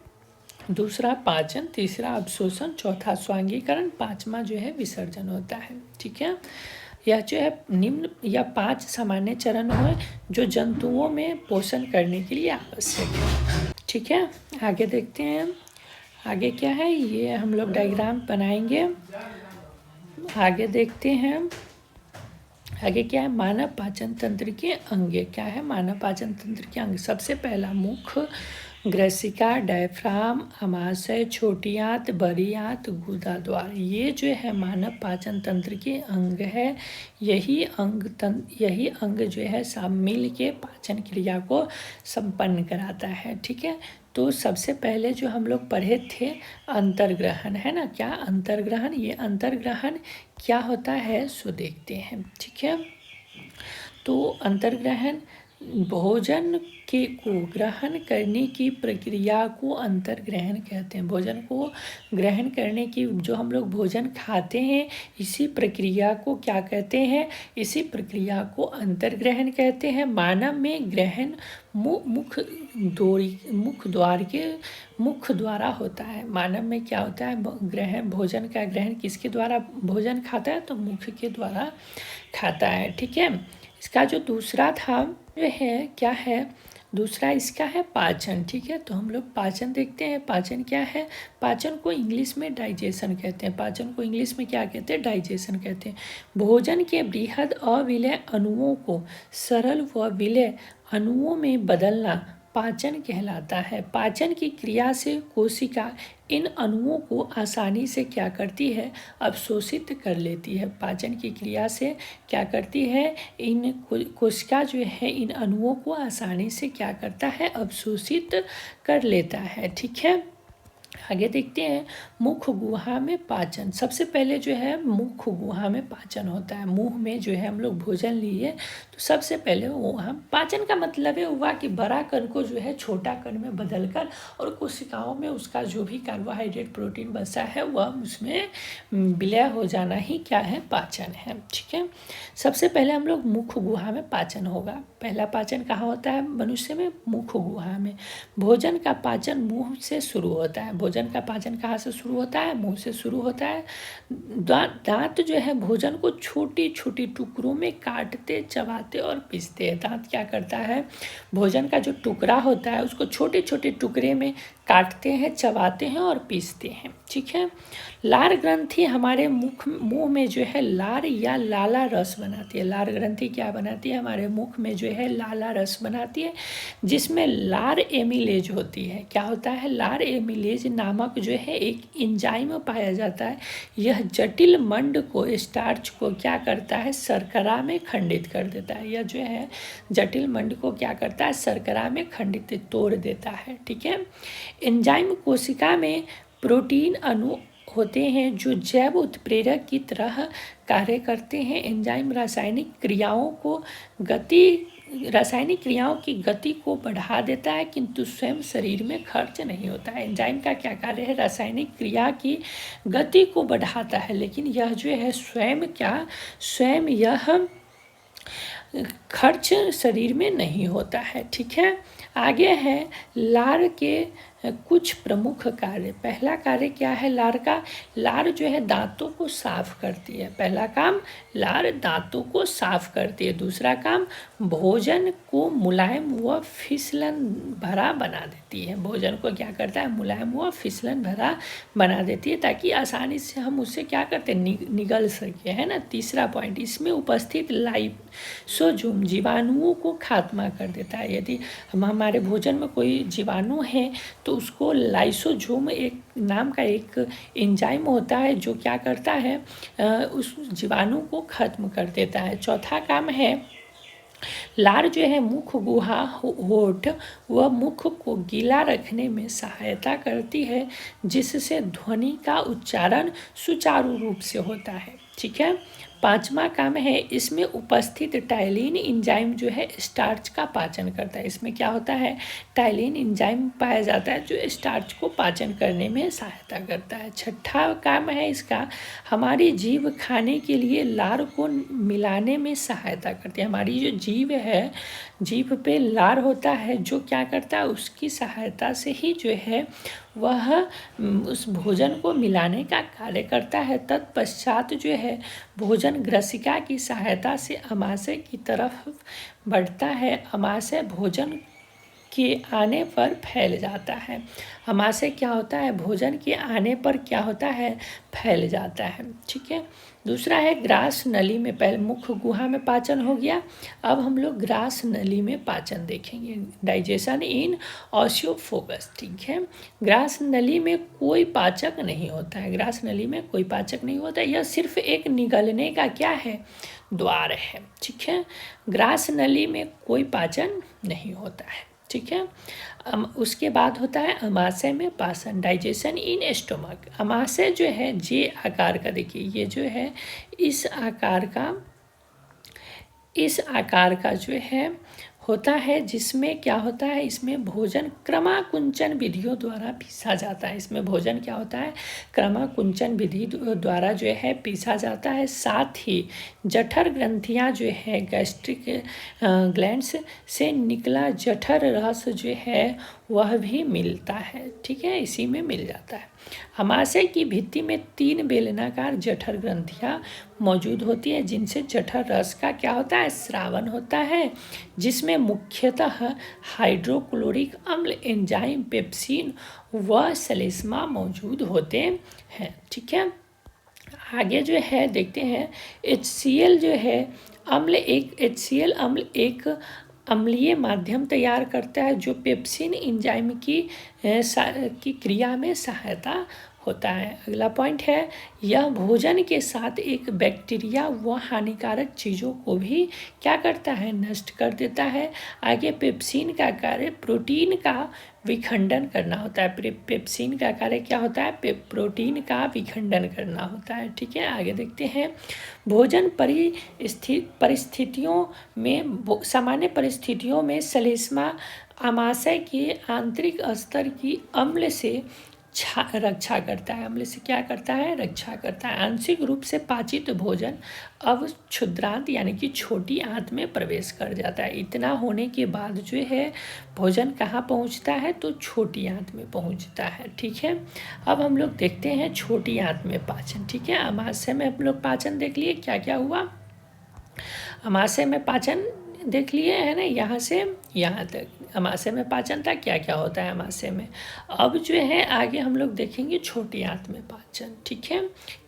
दूसरा पाचन, तीसरा अवशोषण, चौथा स्वांगीकरण, पांचवा जो है विसर्जन होता है। ठीक है, यह जो है निम्न या 5 सामान्य चरण हुए जो जंतुओं में पोषण करने के लिए आवश्यक है। ठीक है, आगे देखते हैं, आगे क्या है, ये हम लोग डायग्राम बनाएंगे। आगे देखते हैं, आगे क्या है, मानव पाचन तंत्र के अंग। क्या है, मानव पाचन तंत्र के अंग, सबसे पहला मुख, ग्रसिका, डायफ्राम, आमाशय, छोटी आंत, बड़ी आंत, गुदा द्वार, ये जो है मानव पाचन तंत्र के अंग है। यही अंग जो है सब मिल के पाचन क्रिया को संपन्न कराता है। ठीक है, तो सबसे पहले जो हम लोग पढ़े थे अंतर्ग्रहण, है ना, क्या अंतर्ग्रहण, ये अंतर्ग्रहण क्या होता है सो देखते हैं। ठीक है, तो अंतर्ग्रहण भोजन को ग्रहण करने की प्रक्रिया को अंतर्ग्रहण कहते हैं। भोजन को ग्रहण करने की, जो हम लोग भोजन खाते हैं, इसी प्रक्रिया को क्या कहते हैं, इसी प्रक्रिया को अंतर्ग्रहण कहते हैं। मानव में ग्रहण मुख द्वारा होता है। मानव में क्या होता है, ग्रहण, भोजन का ग्रहण किसके द्वारा भोजन खाता है, तो मुख के द्वारा खाता है। ठीक है, इसका जो दूसरा था जो है क्या है, दूसरा इसका है पाचन। ठीक है, तो हम लोग पाचन देखते हैं। पाचन क्या है, पाचन को इंग्लिश में डाइजेशन कहते हैं। पाचन को इंग्लिश में क्या कहते हैं, डाइजेशन कहते हैं। भोजन के बृहद अविलेय अणुओं को सरल व विलेय अणुओं में बदलना पाचन कहलाता है। पाचन की क्रिया से कोशिका इन अणुओं को आसानी से क्या करती है, अवशोषित कर लेती है। पाचन की क्रिया से क्या करती है, इन कोशिका जो है इन अणुओं को आसानी से क्या करता है, अवशोषित कर लेता है। ठीक है, आगे देखते हैं मुख गुहा में पाचन। सबसे पहले जो है मुख गुहा में पाचन होता है। मुंह में जो है हम लोग भोजन लिए तो सबसे पहले वो हम पाचन का मतलब है हुआ कि बड़ा कण को जो है छोटा कण में बदलकर और कोशिकाओं में उसका जो भी कार्बोहाइड्रेट प्रोटीन बचा है वह उसमें विलय हो जाना ही क्या है, पाचन है। ठीक है, सबसे पहले हम लोग मुख गुहा में पाचन होगा। पहला पाचन कहाँ होता है मनुष्य में? मुख गुहा में। भोजन का पाचन मुंह से शुरू होता है। भोजन का पाचन कहाँ से शुरू होता है? मुंह से शुरू होता है। दांत जो है भोजन को छोटी छोटी टुकड़ों में काटते, चबाते और पीसते हैं। दांत क्या करता है? भोजन का जो टुकड़ा होता है उसको छोटे छोटे टुकड़े में काटते हैं, चबाते हैं और पीसते हैं। ठीक है, लार ग्रंथि हमारे मुंह में जो है लार या लाला रस बनाती है। लार ग्रंथि क्या बनाती है? हमारे मुख में जो है लाला रस बनाती है, जिसमें लार एमिलेज होती है। क्या होता है? लार एमिलेज नामक जो है एक एंजाइम पाया जाता है। यह जटिल मंड को, स्टार्च को क्या करता है? शर्करा में खंडित कर देता है। यह जो है जटिल मंड को क्या करता है? शर्करा में खंडित, तोड़ देता है। ठीक है, एंजाइम कोशिका में प्रोटीन अणु होते हैं जो जैव उत्प्रेरक की तरह कार्य करते हैं। एंजाइम रासायनिक क्रियाओं की गति को बढ़ा देता है, किंतु स्वयं शरीर में खर्च नहीं होता है। एंजाइम का क्या कार्य है? रासायनिक क्रिया की गति को बढ़ाता है, लेकिन यह जो है स्वयं यह खर्च शरीर में नहीं होता है। ठीक है, आगे है लार के कुछ प्रमुख कार्य। पहला कार्य क्या है लार का? लार जो है दांतों को साफ करती है। पहला काम लार दांतों को साफ करती है। दूसरा काम भोजन को मुलायम व फिसलन भरा बना देती है। भोजन को क्या करता है? मुलायम व फिसलन भरा बना देती है, ताकि आसानी से हम उससे क्या करते हैं? निगल सके, है ना। तीसरा पॉइंट, इसमें उपस्थित लाइसोसोम जीवाणुओं को खात्मा कर देता है। यदि हमारे भोजन में कोई जीवाणु है तो उसको लाइसोसोम एक नाम का एक एंजाइम होता है जो क्या करता है? उस जीवाणु को खत्म कर देता है। चौथा काम है लार जो है मुख गुहा, होठ व मुख को गीला रखने में सहायता करती है, जिससे ध्वनि का उच्चारण सुचारू रूप से होता है। ठीक है, पांचवा काम है इसमें उपस्थित टाइलिन एंजाइम जो है स्टार्च का पाचन करता है। इसमें क्या होता है? टाइलिन एंजाइम पाया जाता है जो स्टार्च को पाचन करने में सहायता करता है। छठा काम है इसका, हमारी जीभ खाने के लिए लार को मिलाने में सहायता करती है। हमारी जो जीभ है, जीभ पे लार होता है जो क्या करता है? उसकी सहायता से ही जो है वह उस भोजन को मिलाने का कार्य करता है। तत्पश्चात जो है भोजन ग्रसिका की सहायता से अमाशय की तरफ बढ़ता है। अमाशय भोजन के आने पर फैल जाता है। अमाशय क्या होता है? भोजन के आने पर क्या होता है? फैल जाता है। ठीक है, दूसरा है ग्रास नली में। पहले मुख गुहा में पाचन हो गया, अब हम लोग ग्रास नली में पाचन देखेंगे। Digestion in oesophagus. ठीक है, ग्रास नली में कोई पाचक नहीं होता है। ग्रास नली में कोई पाचक नहीं होता है, यह सिर्फ एक निगलने का क्या है? द्वार है। ठीक है, ग्रास नली में कोई पाचन नहीं होता है। ठीक है, उसके बाद होता है अमाशय में पाचन, डाइजेशन इन स्टोमक। अमाशय जो है जे आकार का, देखिए ये जो है इस आकार का जो है होता है, जिसमें क्या होता है? इसमें भोजन क्रमाकुंचन विधियों द्वारा पीसा जाता है। इसमें भोजन क्या होता है? क्रमाकुंचन विधि द्वारा जो है पीसा जाता है। साथ ही जठर ग्रंथियां जो है, गैस्ट्रिक ग्लैंड्स से निकला जठर रस जो है वह भी मिलता है। ठीक है, इसी में मिल जाता है। अमाशय की भित्ति में 3 बेलनाकार जठर ग्रंथियां मौजूद होती है, जिनसे जठर रस का क्या होता है? स्रावन होता है, जिसमें मुख्यतः हाइड्रोक्लोरिक अम्ल, एंजाइम, पेप्सिन व सलेस्मा मौजूद होते हैं। ठीक है, आगे जो है देखते हैं HCl जो है HCl अम्ल एक अम्लीय माध्यम तैयार करता है जो पेप्सिन एंजाइम की क्रिया में सहायता होता है। अगला पॉइंट है, यह भोजन के साथ एक बैक्टीरिया व हानिकारक चीज़ों को भी क्या करता है, नष्ट कर देता है। आगे पेप्सिन का कार्य प्रोटीन का विखंडन करना होता है। पेप्सिन का कार्य क्या होता है, प्रोटीन का विखंडन करना होता है। ठीक है, आगे देखते हैं। भोजन परिस्थितियों में, सामान्य परिस्थितियों में श्लेष्मा आमाशय के आंतरिक स्तर की अम्ल से रक्षा करता है। अम्ल से क्या करता है, रक्षा करता है। आंशिक रूप से पाचित भोजन अब क्षुद्रांत यानी कि छोटी आंत में प्रवेश कर जाता है। इतना होने के बाद जो है भोजन कहाँ पहुँचता है, तो छोटी आंत में पहुँचता है। ठीक है, अब हम लोग देखते हैं छोटी आंत में पाचन। ठीक है, आमाशय में हम लोग पाचन देख लिए क्या क्या हुआ, आमाशय में पाचन देख लिए है ना, यहाँ से यहाँ तक आमाशय में पाचन था, क्या क्या होता है आमाशय में। अब जो है आगे हम लोग देखेंगे छोटी आंत में पाचन। ठीक है,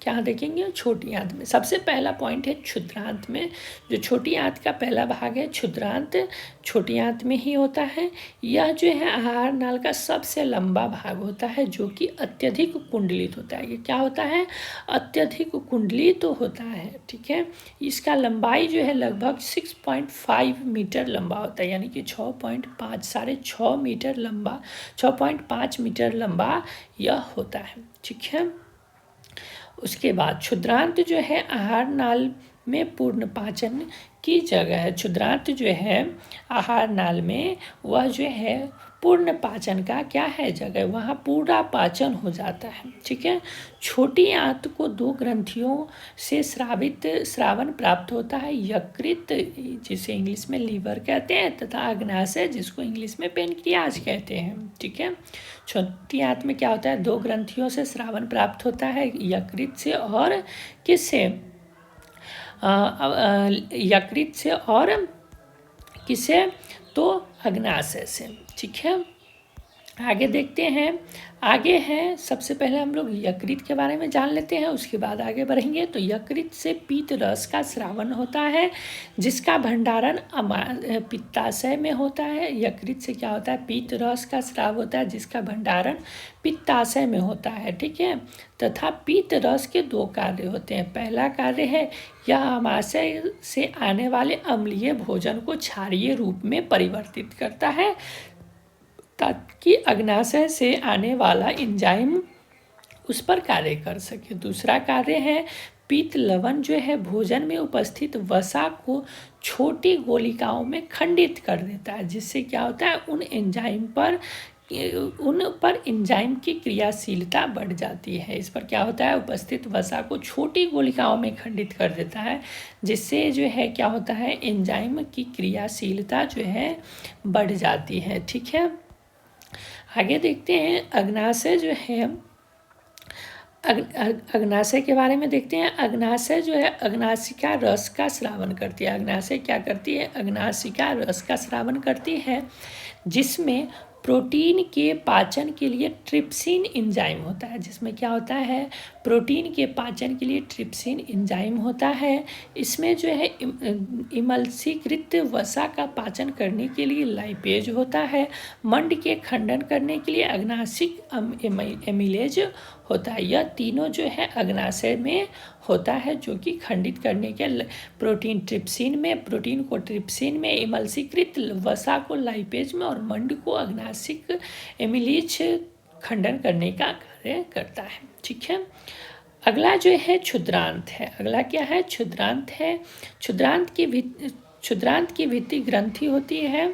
क्या देखेंगे, छोटी आंत में। सबसे पहला पॉइंट है क्षुद्रांत में। जो छोटी आंत का पहला भाग है क्षुद्रांत, छोटी आंत में ही होता है। यह जो है आहार नाल का सबसे लंबा भाग होता है, जो कि अत्यधिक कुंडलित होता है। ये क्या होता है, अत्यधिक कुंडलित होता है। ठीक है, इसका लंबाई जो है लगभग 6.5 मीटर लंबा होता है, यानी कि 6.5 मीटर लंबा, 6.5 मीटर लंबा यह होता है। ठीक है, उसके बाद क्षुद्रांत जो है आहार नाल में पूर्ण पाचन की जगह है। क्षुद्रांत जो है आहार नाल में, वह जो है पूर्ण पाचन का क्या है, जगह, वहाँ पूरा पाचन हो जाता है। ठीक है, छोटी आंत को 2 ग्रंथियों से श्रावण प्राप्त होता है, यकृत जिसे इंग्लिश में लीवर कहते हैं, तथा अग्नाशय जिसको इंग्लिश में पेनक्रियाज कहते हैं। ठीक है, छोटी आंत में क्या होता है, 2 ग्रंथियों से श्रावण प्राप्त होता है, यकृत से और किससे, यकृत से और किससे, तो अग्नाशय से। ठीक है, आगे देखते हैं। आगे है, सबसे पहले हम लोग यकृत के बारे में जान लेते हैं, उसके बाद आगे बढ़ेंगे। तो यकृत से पीत रस का स्रावन होता है, जिसका भंडारण पित्ताशय में होता है। यकृत से क्या होता है, पीत रस का स्राव होता है, जिसका भंडारण पित्ताशय में होता है। ठीक है, तथा पीत रस के 2 कार्य होते हैं। पहला कार्य है, यह आमाशय से आने वाले अम्लीय भोजन को क्षारीय रूप में परिवर्तित करता है, ताकि अग्नाशय से आने वाला एंजाइम उस पर कार्य कर सके। दूसरा कार्य है, पीत लवण जो है भोजन में उपस्थित वसा को छोटी गोलिकाओं में खंडित कर देता है, जिससे क्या होता है, उन पर एंजाइम की क्रियाशीलता बढ़ जाती है। इस पर क्या होता है, उपस्थित वसा को छोटी गोलिकाओं में खंडित कर देता है, जिससे जो है क्या होता है, एंजाइम की क्रियाशीलता जो है बढ़ जाती है। ठीक है, आगे देखते हैं। अग्नाशय जो है, अग्नाशय के बारे में देखते हैं। अग्नाशय जो है अग्नाशिका रस का स्रावन करती है। अग्नाशय क्या करती है, अग्नाशिका रस का स्रावन करती है, जिसमें प्रोटीन के पाचन के लिए ट्रिप्सिन एंजाइम होता है। जिसमें क्या होता है, प्रोटीन के पाचन के लिए ट्रिप्सिन एंजाइम होता है। इसमें जो है इमल्सीकृत वसा का पाचन करने के लिए लाइपेज होता है। मंड के खंडन करने के लिए अग्नाशिक एमिलेज होता है। यह तीनों जो है अग्नाशय में होता है, जो कि खंडित करने के प्रोटीन को ट्रिप्सिन में, इमल्सीकृत वसा को लाइपेज में और मंड को अग्नाशिक एमिलेज खंडन करने का कार्य करता है। ठीक है, अगला जो है क्षुद्रांत है। अगला क्या है, क्षुद्रांत है। क्षुद्रांत की भित्ति ग्रंथि होती है,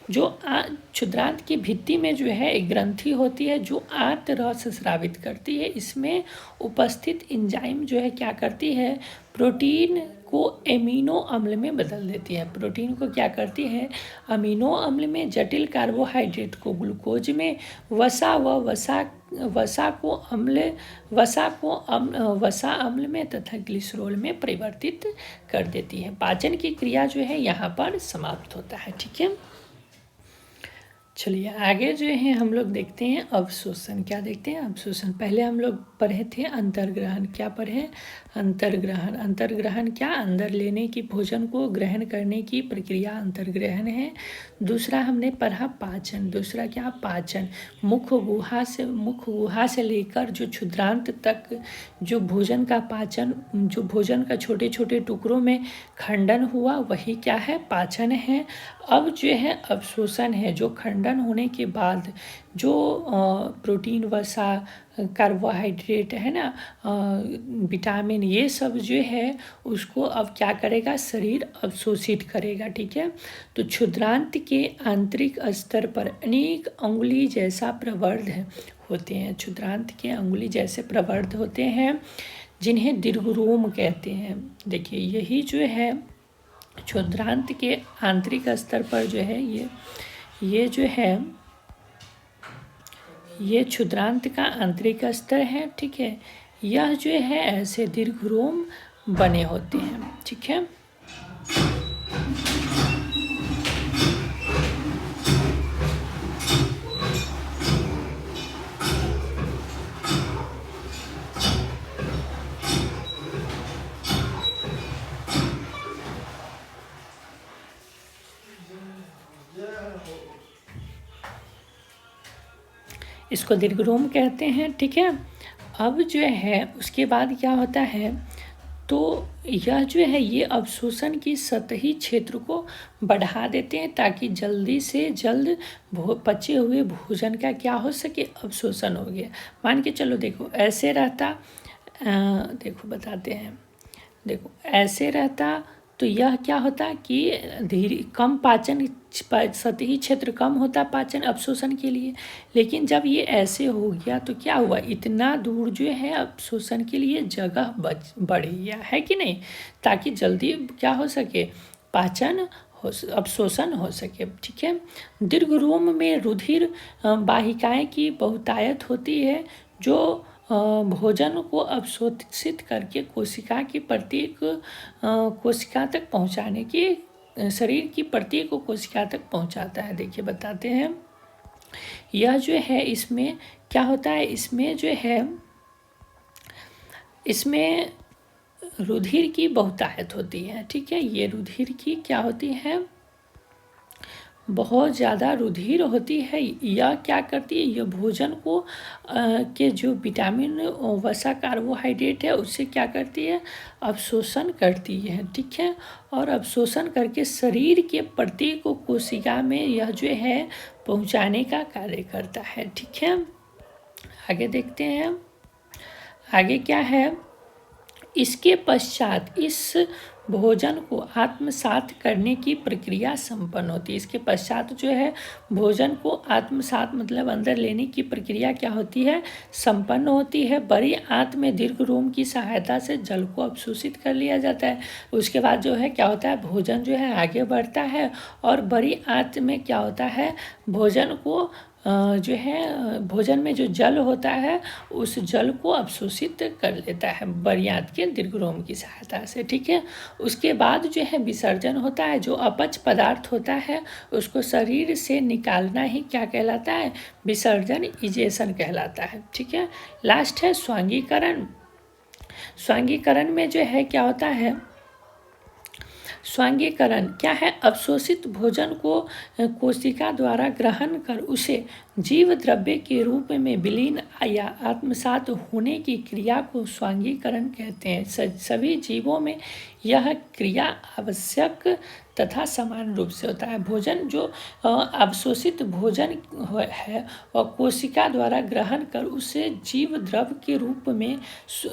जो क्षुद्रांत की भित्ति में जो है एक ग्रंथि होती है, जो आंत रस स्रावित करती है। इसमें उपस्थित एंजाइम जो है क्या करती है, प्रोटीन को एमिनो अम्ल में बदल देती है। प्रोटीन को क्या करती है, अमीनो अम्ल में, जटिल कार्बोहाइड्रेट को ग्लूकोज में, वसा अम्ल में तथा ग्लिसरॉल में परिवर्तित कर देती है। पाचन की क्रिया जो है यहाँ पर समाप्त होता है। ठीक है, चलिए आगे जो है हम लोग देखते हैं अवशोषण। क्या देखते हैं? अवशोषण। पहले हम लोग पढ़े थे अंतर्ग्रहण। क्या पढ़े? अंतर्ग्रहण। अंतर्ग्रहण क्या? अंदर लेने की, भोजन को ग्रहण करने की प्रक्रिया अंतर्ग्रहण है। दूसरा हमने पढ़ा पाचन। दूसरा क्या? पाचन। मुख गुहा से लेकर जो क्षुद्रांत तक जो भोजन का पाचन, जो भोजन का छोटे छोटे टुकड़ों में खंडन हुआ, वही क्या है? पाचन है। अब जो है अवशोषण है, जो खंडन होने के बाद जो प्रोटीन, वसा, कार्बोहाइड्रेट है ना, विटामिन, ये सब जो है उसको अब क्या करेगा? शरीर अवशोषित करेगा। ठीक है। तो क्षुद्रांत के आंतरिक स्तर पर अनेक अंगुली जैसा प्रवर्ध होते हैं। क्षुद्रांत के अंगुली जैसे प्रवर्ध होते हैं, जिन्हें दीर्घरोम कहते हैं। देखिए यही जो है क्षुद्रांत के आंतरिक स्तर पर जो है ये जो है ये क्षुद्रांत का आंतरिक स्तर है। ठीक है। यह जो है ऐसे दीर्घरोम बने होते हैं। ठीक है। इसको दीर्घरोम कहते हैं। ठीक है। अब जो है उसके बाद क्या होता है, तो यह जो है ये अवशोषण की सतही क्षेत्र को बढ़ा देते हैं, ताकि जल्दी से जल्द पचे हुए भोजन का क्या हो सके? अवशोषण हो गया। मान के चलो, देखो ऐसे रहता, देखो बताते हैं, देखो ऐसे रहता तो यह क्या होता कि धीरे कम पाचन, सतही क्षेत्र कम होता पाचन अवशोषण के लिए। लेकिन जब ये ऐसे हो गया तो क्या हुआ? इतना दूर जो है अवशोषण के लिए जगह बढ़ गया है कि नहीं, ताकि जल्दी क्या हो सके? पाचन अवशोषण हो सके। ठीक है। दीर्घरोम में रुधिर वाहिकाएं की बहुतायत होती है, जो भोजन को अवशोषित करके कोशिका की प्रत्येक कोशिका तक पहुंचाने की, शरीर की प्रत्येक कोशिका तक पहुंचाता है। देखिए बताते हैं, यह जो है इसमें क्या होता है? इसमें जो है इसमें रुधिर की बहुतायत होती है। ठीक है। ये रुधिर की क्या होती है? बहुत ज़्यादा रुधिर होती है। यह क्या करती है? यह भोजन को के जो विटामिन, वसा, कार्बोहाइड्रेट है उससे क्या करती है? अवशोषण करती है। ठीक है। और अवशोषण करके शरीर के प्रत्येक कोशिका में यह जो है पहुंचाने का कार्य करता है। ठीक है। आगे देखते हैं, आगे क्या है? इसके पश्चात इस भोजन को आत्मसात करने की प्रक्रिया संपन्न होती है। इसके पश्चात जो है भोजन को आत्मसात मतलब अंदर लेने की प्रक्रिया क्या होती है? संपन्न होती है। बड़ी आंत में दीर्घरोम की सहायता से जल को अवशोषित कर लिया जाता है। उसके बाद जो है क्या होता है? भोजन जो है आगे बढ़ता है, और बड़ी आंत में क्या होता है? भोजन को जो है भोजन में जो जल होता है उस जल को अवशोषित कर लेता है बड़ी आंत के दीर्घरोम की सहायता से। ठीक है। उसके बाद जो है विसर्जन होता है। जो अपच पदार्थ होता है उसको शरीर से निकालना ही क्या कहलाता है? विसर्जन, इजेशन कहलाता है। ठीक है। लास्ट है स्वांगीकरण। स्वांगीकरण में जो है क्या होता है? स्वांगीकरण क्या है? अवशोषित भोजन को कोशिका द्वारा ग्रहण कर उसे जीव द्रव्य के रूप में विलीन या आत्मसात होने की क्रिया को स्वांगीकरण कहते हैं। सभी जीवों में यह क्रिया आवश्यक तथा समान रूप से होता है। भोजन जो अवशोषित भोजन है और कोशिका द्वारा ग्रहण कर उसे जीव द्रव्य के रूप में,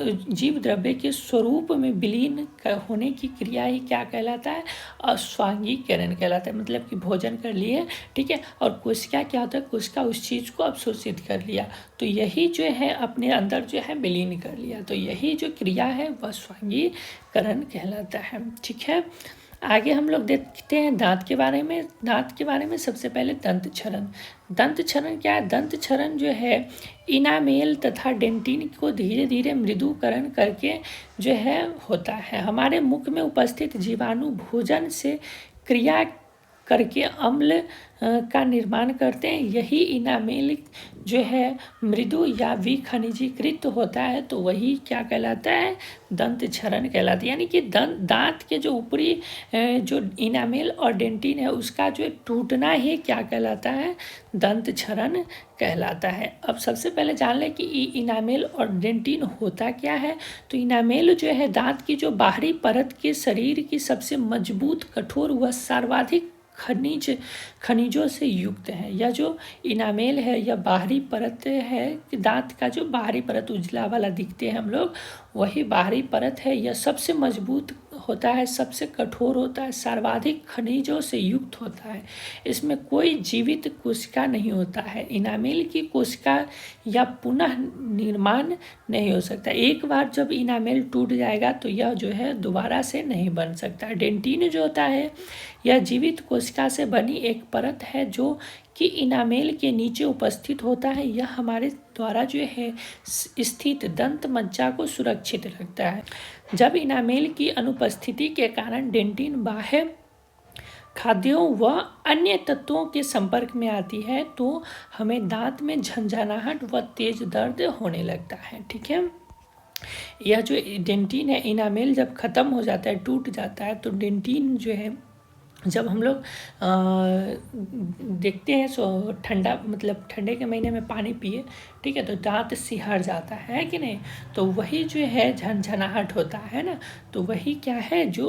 जीव द्रव्य के स्वरूप में विलीन होने की क्रिया ही क्या कहलाता है? अस्वांगीकरण कहलाता है। मतलब कि भोजन कर लिए, ठीक है, और कोशिका क्या होता है? कोशिका उस चीज़ को अवशोषित कर लिया, तो यही जो है अपने अंदर जो है विलीन कर लिया, तो यही जो क्रिया है वह स्वांगीकरण कहलाता है। ठीक है। आगे हम लोग देखते हैं दांत के बारे में। दांत के बारे में सबसे पहले दंत क्षरण। दंत क्षरण क्या है? दंत क्षरण जो है इनामेल तथा डेंटिन को धीरे धीरे मृदुकरण करके जो है होता है। हमारे मुख में उपस्थित जीवाणु भोजन से क्रिया करके अम्ल का निर्माण करते हैं। यही इनामेल जो है मृदु या विखनिजीकृत होता है तो वही क्या कहलाता है, दंत क्षरण कहलाता है। यानी कि दांत के जो ऊपरी जो इनामेल और डेंटिन है उसका जो टूटना ही क्या कहलाता है, दंत क्षरण कहलाता है। अब सबसे पहले जान लें कि इनामेल और डेंटिन होता क्या है। तो इनामेल जो है दांत की जो बाहरी परत के शरीर की सबसे मजबूत, कठोर व सर्वाधिक खनिजों से युक्त है। यह जो इनामेल है यह बाहरी परत है कि दांत का जो बाहरी परत उजला वाला दिखते हैं हम लोग, वही बाहरी परत है। यह सबसे मजबूत होता है, सबसे कठोर होता है, सर्वाधिक खनिजों से युक्त होता है। इसमें कोई जीवित कोशिका नहीं होता है। इनामेल की कोशिका या पुनः निर्माण नहीं हो सकता। एक बार जब इनामेल टूट जाएगा तो यह जो है दोबारा से नहीं बन सकता। डेंटिन जो होता है यह जीवित कोशिका से बनी एक परत है जो कि इनामेल के नीचे उपस्थित होता है। यह हमारे द्वारा जो है स्थित दंत मज्जा को सुरक्षित रखता है। जब इनामेल की अनुपस्थिति के कारण डेंटिन बाह्य खाद्यों व अन्य तत्वों के संपर्क में आती है तो हमें दांत में झंझनाहट व तेज दर्द होने लगता है। ठीक है, यह जो डेंटिन है, इनामेल जब ख़त्म हो जाता है, टूट जाता है, तो डेंटिन जो है जब हम लोग देखते हैं सो ठंडा, मतलब ठंडे के महीने में पानी पिए, ठीक है, तो दांत सिहर जाता है कि नहीं, तो वही जो है झनझनाहट होता है ना, तो वही क्या है जो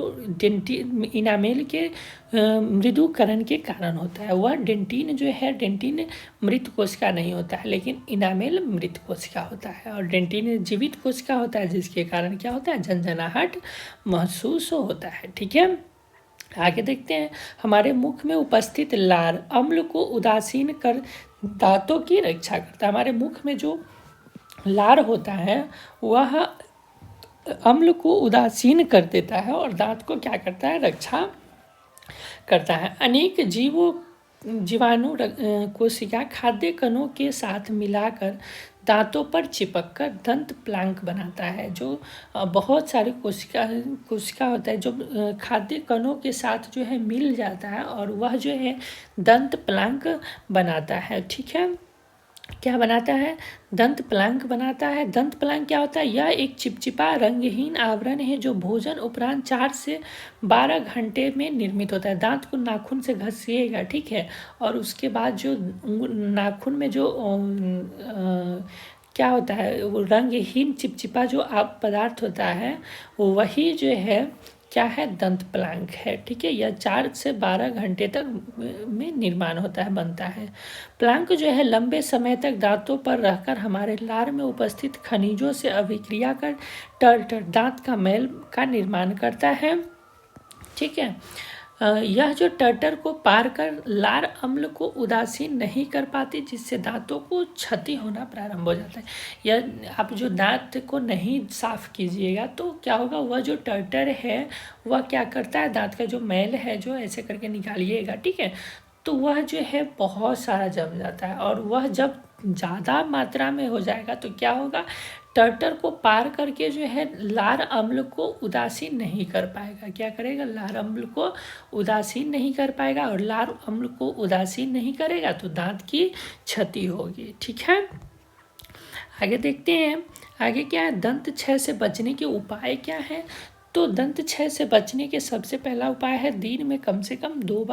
इनामेल के मृदुकरण के कारण होता है। वह डेंटिन जो है, डेंटिन मृत कोशिका नहीं होता है लेकिन इनामेल मृत कोशिका होता है, और डेंटिन जीवित कोशिका होता है जिसके कारण क्या होता है, झनझनाहट महसूस होता है। ठीक है, आगे देखते हैं। हमारे मुख में उपस्थित लार अम्ल को उदासीन कर दांतों की रक्षा करता है। हमारे मुख में जो लार होता है वह अम्ल को उदासीन कर देता है और दांत को क्या करता है, रक्षा करता है। अनेक जीवाणु कोशिका खाद्य कणों के साथ मिलाकर दांतों पर चिपककर दंत प्लांक बनाता है। जो बहुत सारी कोशिका होता है जो खाद्य कणों के साथ जो है मिल जाता है और वह जो है दंत प्लांक बनाता है। ठीक है, क्या बनाता है, दंत प्लांक बनाता है। दंत प्लांक क्या होता है, यह एक चिपचिपा रंगहीन आवरण है जो भोजन उपरांत 4 से 12 घंटे में निर्मित होता है। दांत को नाखून से घसीएगा, ठीक है, और उसके बाद जो नाखून में जो क्या होता है, वो रंगहीन चिपचिपा जो पदार्थ होता है वही जो है क्या है, दंत प्लांक है। ठीक है, यह 4 से 12 घंटे तक में निर्माण होता है, बनता है। प्लांक जो है लंबे समय तक दांतों पर रहकर हमारे लार में उपस्थित खनिजों से अभिक्रिया कर टर्टर दांत का मैल का निर्माण करता है। ठीक है, यह जो टर्टर को पार कर लार अम्ल को उदासीन नहीं कर पाती जिससे दांतों को क्षति होना प्रारंभ हो जाता है। यह आप जो दांत को नहीं साफ कीजिएगा तो क्या होगा, वह जो टर्टर है वह क्या करता है, दांत का जो मैल है जो ऐसे करके निकालिएगा, ठीक है, तो वह जो है बहुत सारा जम जाता है और वह जब ज़्यादा मात्रा में हो जाएगा तो क्या होगा, टर्टर को पार करके जो है लार अम्ल को उदासीन नहीं कर पाएगा। क्या करेगा, लार अम्ल को उदासीन नहीं कर पाएगा, और लार अम्ल को उदासीन नहीं करेगा तो दांत की क्षति होगी। ठीक है, आगे देखते हैं। आगे क्या है, दंत क्षय से बचने के उपाय क्या है। तो दंत क्षय से बचने के सबसे पहला उपाय है दिन में कम से कम 2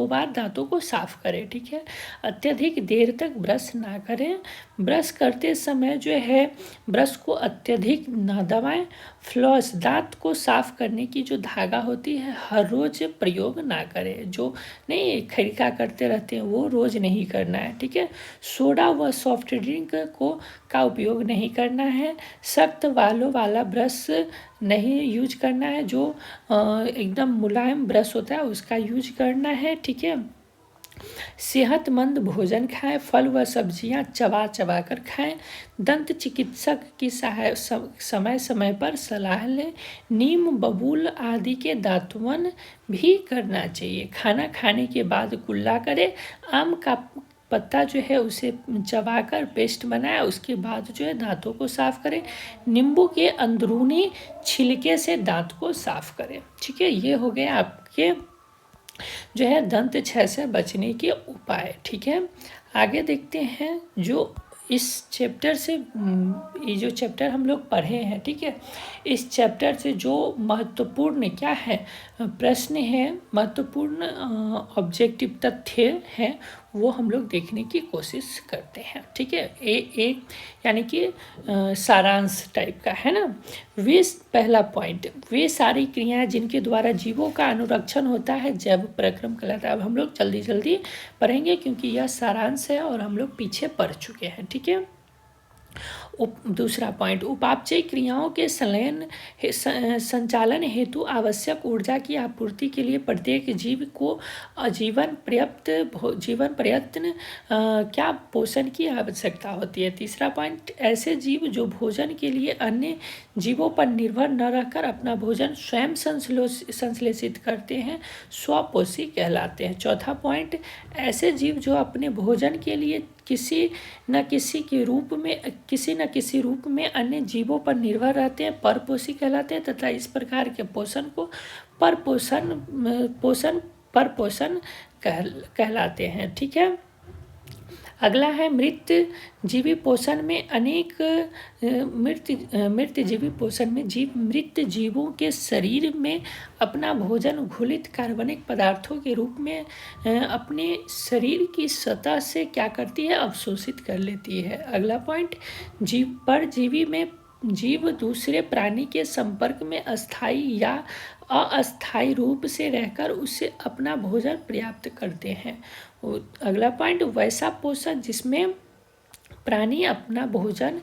बार दांतों को साफ करें। ठीक है, अत्यधिक देर तक ब्रश ना करें। ब्रश करते समय जो है ब्रश को अत्यधिक ना दबाएं। फ्लॉस दांत को साफ करने की जो धागा होती है हर रोज प्रयोग ना करें। जो नहीं खरीका करते रहते हैं वो रोज नहीं करना है। ठीक है, सोडा व सॉफ्ट ड्रिंक का उपयोग नहीं करना है। सख्त वालों वाला ब्रश नहीं यूज करना है। जो एकदम मुलायम ब्रश होता है उसका यूज करना है। ठीक है, सेहतमंद भोजन खाएं, फल व सब्जियां चबा चबा कर खाएं। दंत चिकित्सक की समय समय पर सलाह लें। नीम, बबूल आदि के दातुवन भी करना चाहिए। खाना खाने के बाद कुल्ला करें। आम का पत्ता जो है उसे चबाकर पेस्ट बनाए, उसके बाद जो है दांतों को साफ करें। नींबू के अंदरूनी छिलके से दांत को साफ करें। ठीक है, ये हो गए आपके जो है दंत क्षय से बचने के उपाय। ठीक है, आगे देखते हैं जो इस चैप्टर से ये जो चैप्टर हम लोग पढ़े हैं, ठीक है, इस चैप्टर से जो महत्वपूर्ण क्या है प्रश्न है, महत्वपूर्ण ऑब्जेक्टिव तथ्य है, वो हम लोग देखने की कोशिश करते हैं। ठीक है, एक यानी कि सारांश टाइप का है ना। वे पहला पॉइंट, वे सारी क्रियाएं जिनके द्वारा जीवों का अनुरक्षण होता है जैव पराक्रम कहलाता है। अब हम लोग जल्दी जल्दी पढ़ेंगे क्योंकि यह सारांश है और हम लोग पीछे पढ़ चुके हैं। ठीक है, दूसरा पॉइंट, उपापचय क्रियाओं के संचालन हेतु आवश्यक ऊर्जा की आपूर्ति के लिए प्रत्येक जीव को जीवन प्रयत्न क्या पोषण की आवश्यकता होती है। तीसरा पॉइंट, ऐसे जीव जो भोजन के लिए अन्य जीवों पर निर्भर न रहकर अपना भोजन स्वयं संश्लेषित करते हैं स्वपोषी कहलाते हैं। चौथा पॉइंट, ऐसे जीव जो अपने भोजन के लिए किसी न किसी रूप में अन्य जीवों पर निर्भर रहते हैं परपोषी कहलाते हैं तथा इस प्रकार के पोषण को परपोषण कहलाते हैं। ठीक है, अगला है मृत जीवी पोषण में मृत जीवों के शरीर में अपना भोजन घुलित कार्बनिक पदार्थों के रूप में अपने शरीर की सतह से क्या करती है, अवशोषित कर लेती है। अगला पॉइंट, जीव दूसरे प्राणी के संपर्क में अस्थायी या अस्थायी रूप से रहकर उससे अपना भोजन प्राप्त करते हैं। अगला पॉइंट, वैसा पोषण जिसमें प्राणी अपना भोजन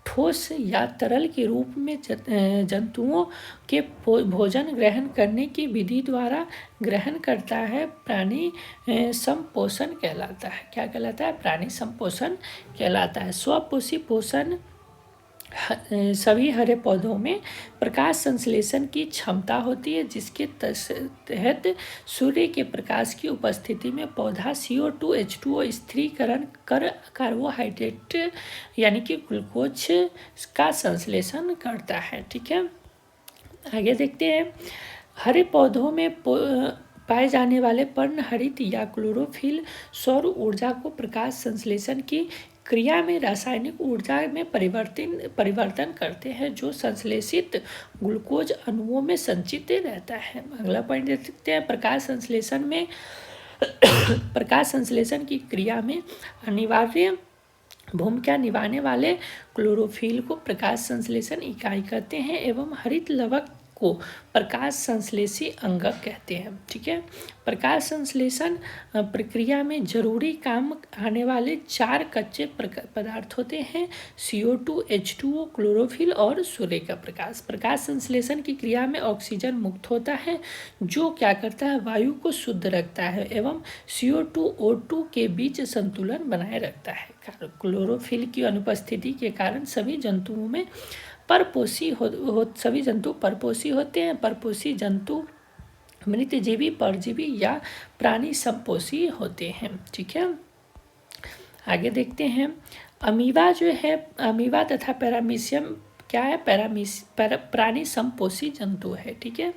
ठोस या तरल के रूप में जंतुओं के भोजन ग्रहण करने की विधि द्वारा ग्रहण करता है, प्राणी संपोषण कहलाता है। क्या कहलाता है? प्राणी संपोषण कहलाता है। स्वपोषी पोषण सभी हरे पौधों में प्रकाश संश्लेषण की क्षमता होती है जिसके तहत सूर्य के प्रकाश की उपस्थिति में पौधा CO2 H2O स्थिरीकरण कर कार्बोहाइड्रेट यानी कि ग्लूकोज का संश्लेषण करता है। ठीक है, आगे देखते हैं। हरे पौधों में पाए जाने वाले पर्णहरित या क्लोरोफिल सौर ऊर्जा को प्रकाश संश्लेषण की क्रिया में रासायनिक ऊर्जा में परिवर्तन करते हैं जो संश्लेषित ग्लूकोज अणुओं में संचित रहता है। अगला पॉइंट देखते हैं। प्रकाश संश्लेषण की क्रिया में अनिवार्य भूमिका निभाने वाले क्लोरोफिल को प्रकाश संश्लेषण इकाई कहते हैं एवं हरित लवक को प्रकाश संश्लेषी अंगक कहते हैं। ठीक है, प्रकाश संश्लेषण प्रक्रिया में जरूरी काम आने वाले 4 कच्चे पदार्थ होते हैं, CO2 H2O क्लोरोफिल और सूर्य का प्रकाश। प्रकाश संश्लेषण की क्रिया में ऑक्सीजन मुक्त होता है जो क्या करता है, वायु को शुद्ध रखता है एवं CO2 O2 के बीच संतुलन बनाए रखता है। क्लोरोफिल की अनुपस्थिति के कारण सभी जंतुओं में सभी जंतु परपोषी होते हैं। परपोषी जंतु मृतजीवी, परजीवी या प्राणी संपोषी होते हैं। ठीक है, आगे देखते हैं। अमीबा जो है, अमीबा तथा पैरामीशियम क्या है, प्राणी संपोषी जंतु है। ठीक है,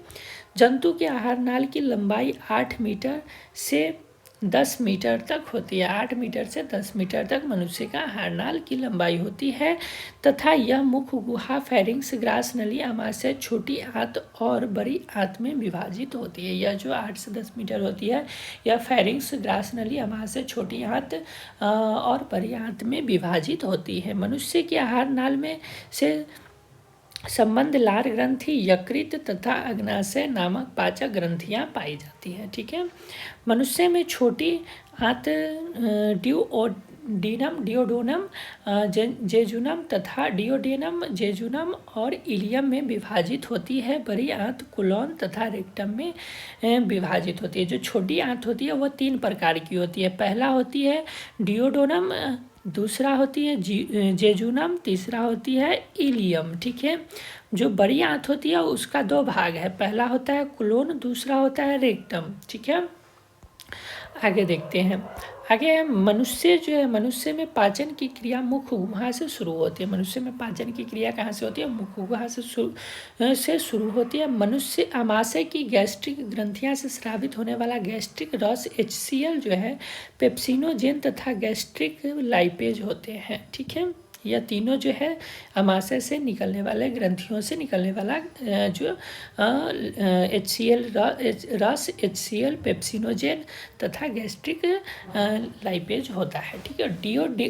जंतु के आहार नाल की लंबाई 8 मीटर से 10 मीटर तक होती है। 8 मीटर से 10 मीटर तक मनुष्य का आहार नाल की लंबाई होती है तथा यह मुख गुहा, फेरिंक्स, ग्रास नली, आमाशय, छोटी आंत और बड़ी आंत में विभाजित होती है। यह जो 8 से 10 मीटर होती है यह फेरिंक्स, ग्रास नली, आमाशय, छोटी आंत और बड़ी आंत में विभाजित होती है। मनुष्य के आहार नाल में से संबंध लार ग्रंथि, यकृत तथा अग्नाशय नामक पाचक ग्रंथियां पाई जाती हैं। ठीक है, मनुष्य में छोटी आंत डियोडोनम, जेजुनम तथा डियोडेनम, जेजुनम और इलियम में विभाजित होती है। बड़ी आंत कोलोन तथा रेक्टम में विभाजित होती है। जो छोटी आंत होती है वह 3 प्रकार की होती है। पहला होती है डियोडोनम, दूसरा होती है जेजुनम, तीसरा होती है इलियम। ठीक है, जो बड़ी आंत होती है उसका 2 भाग है, पहला होता है कोलोन, दूसरा होता है रेक्टम। ठीक है, आगे देखते हैं। आगे मनुष्य जो है, मनुष्य में पाचन की क्रिया मुख गुहा से शुरू होती है। मनुष्य में पाचन की क्रिया कहाँ से होती है? मुख गुहा से शुरू होती है। मनुष्य आमाशय की गैस्ट्रिक ग्रंथियाँ से स्रावित होने वाला गैस्ट्रिक रस HCl जो है पेप्सिनोजेन तथा गैस्ट्रिक लाइपेज होते हैं। ठीक है, यह तीनों जो है आमाशय से निकलने वाले ग्रंथियों से निकलने वाला जो HCl रस HCl पेप्सिनोजेन तथा गैस्ट्रिक लाइपेज होता है। ठीक है,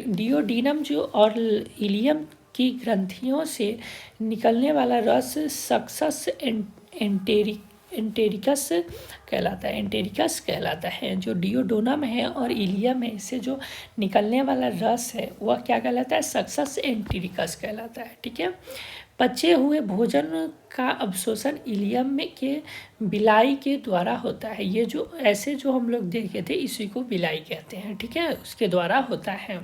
डियोडीनम जो और इलियम की ग्रंथियों से निकलने वाला रस सक्सस एंटेरिकस कहलाता है। जो डियोडोनम है और इलियम है, इससे जो निकलने वाला रस है वह क्या कहलाता है? सक्सस एंटेरिकस कहलाता है। ठीक है, पचे हुए भोजन का अवशोषण इलियम में के बिलाई के द्वारा होता है। ये जो ऐसे जो हम लोग देखे थे इसी को बिलाई कहते हैं। ठीक है, उसके द्वारा होता है।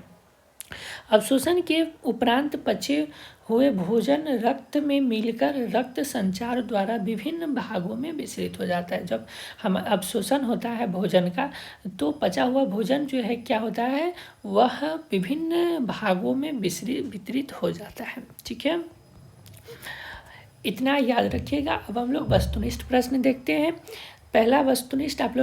अवशोषण के उपरांत पचे हुए भोजन रक्त में मिलकर रक्त संचार द्वारा विभिन्न भागों में विस्तृत हो जाता है। जब हम अवशोषण होता है भोजन का, तो पचा हुआ भोजन जो है क्या होता है? वह विभिन्न भागों में वितरित हो जाता है। ठीक है, इतना याद रखिएगा। अब हम लोग वस्तुनिष्ठ प्रश्न देखते हैं। पहला वस्तुनिष्ठ आप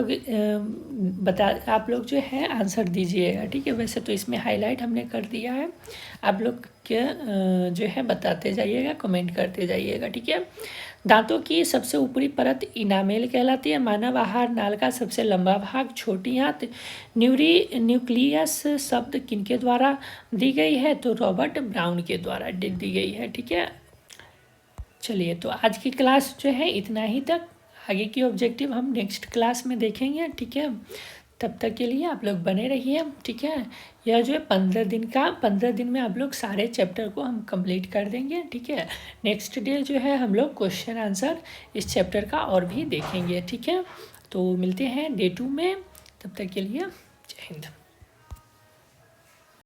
लोग जो है आंसर दीजिएगा। ठीक है, वैसे तो इसमें हाईलाइट हमने कर दिया है, आप लोग जो है बताते जाइएगा, कमेंट करते जाइएगा। ठीक है, दांतों की सबसे ऊपरी परत इनामेल कहलाती है। मानव आहार नाल का सबसे लंबा भाग छोटी आंत न्यूक्लियस शब्द किनके द्वारा दी गई है? तो रॉबर्ट ब्राउन के द्वारा दी गई है। ठीक है, चलिए तो आज की क्लास जो है इतना ही तक। आगे की ऑब्जेक्टिव हम नेक्स्ट क्लास में देखेंगे। ठीक है, तब तक के लिए आप लोग बने रहिए। ठीक है, यह जो है 15 दिन में आप लोग सारे चैप्टर को हम कंप्लीट कर देंगे। ठीक है, नेक्स्ट डे जो है हम लोग क्वेश्चन आंसर इस चैप्टर का और भी देखेंगे। ठीक है, तो मिलते हैं डे 2 में। तब तक के लिए जय हिंद।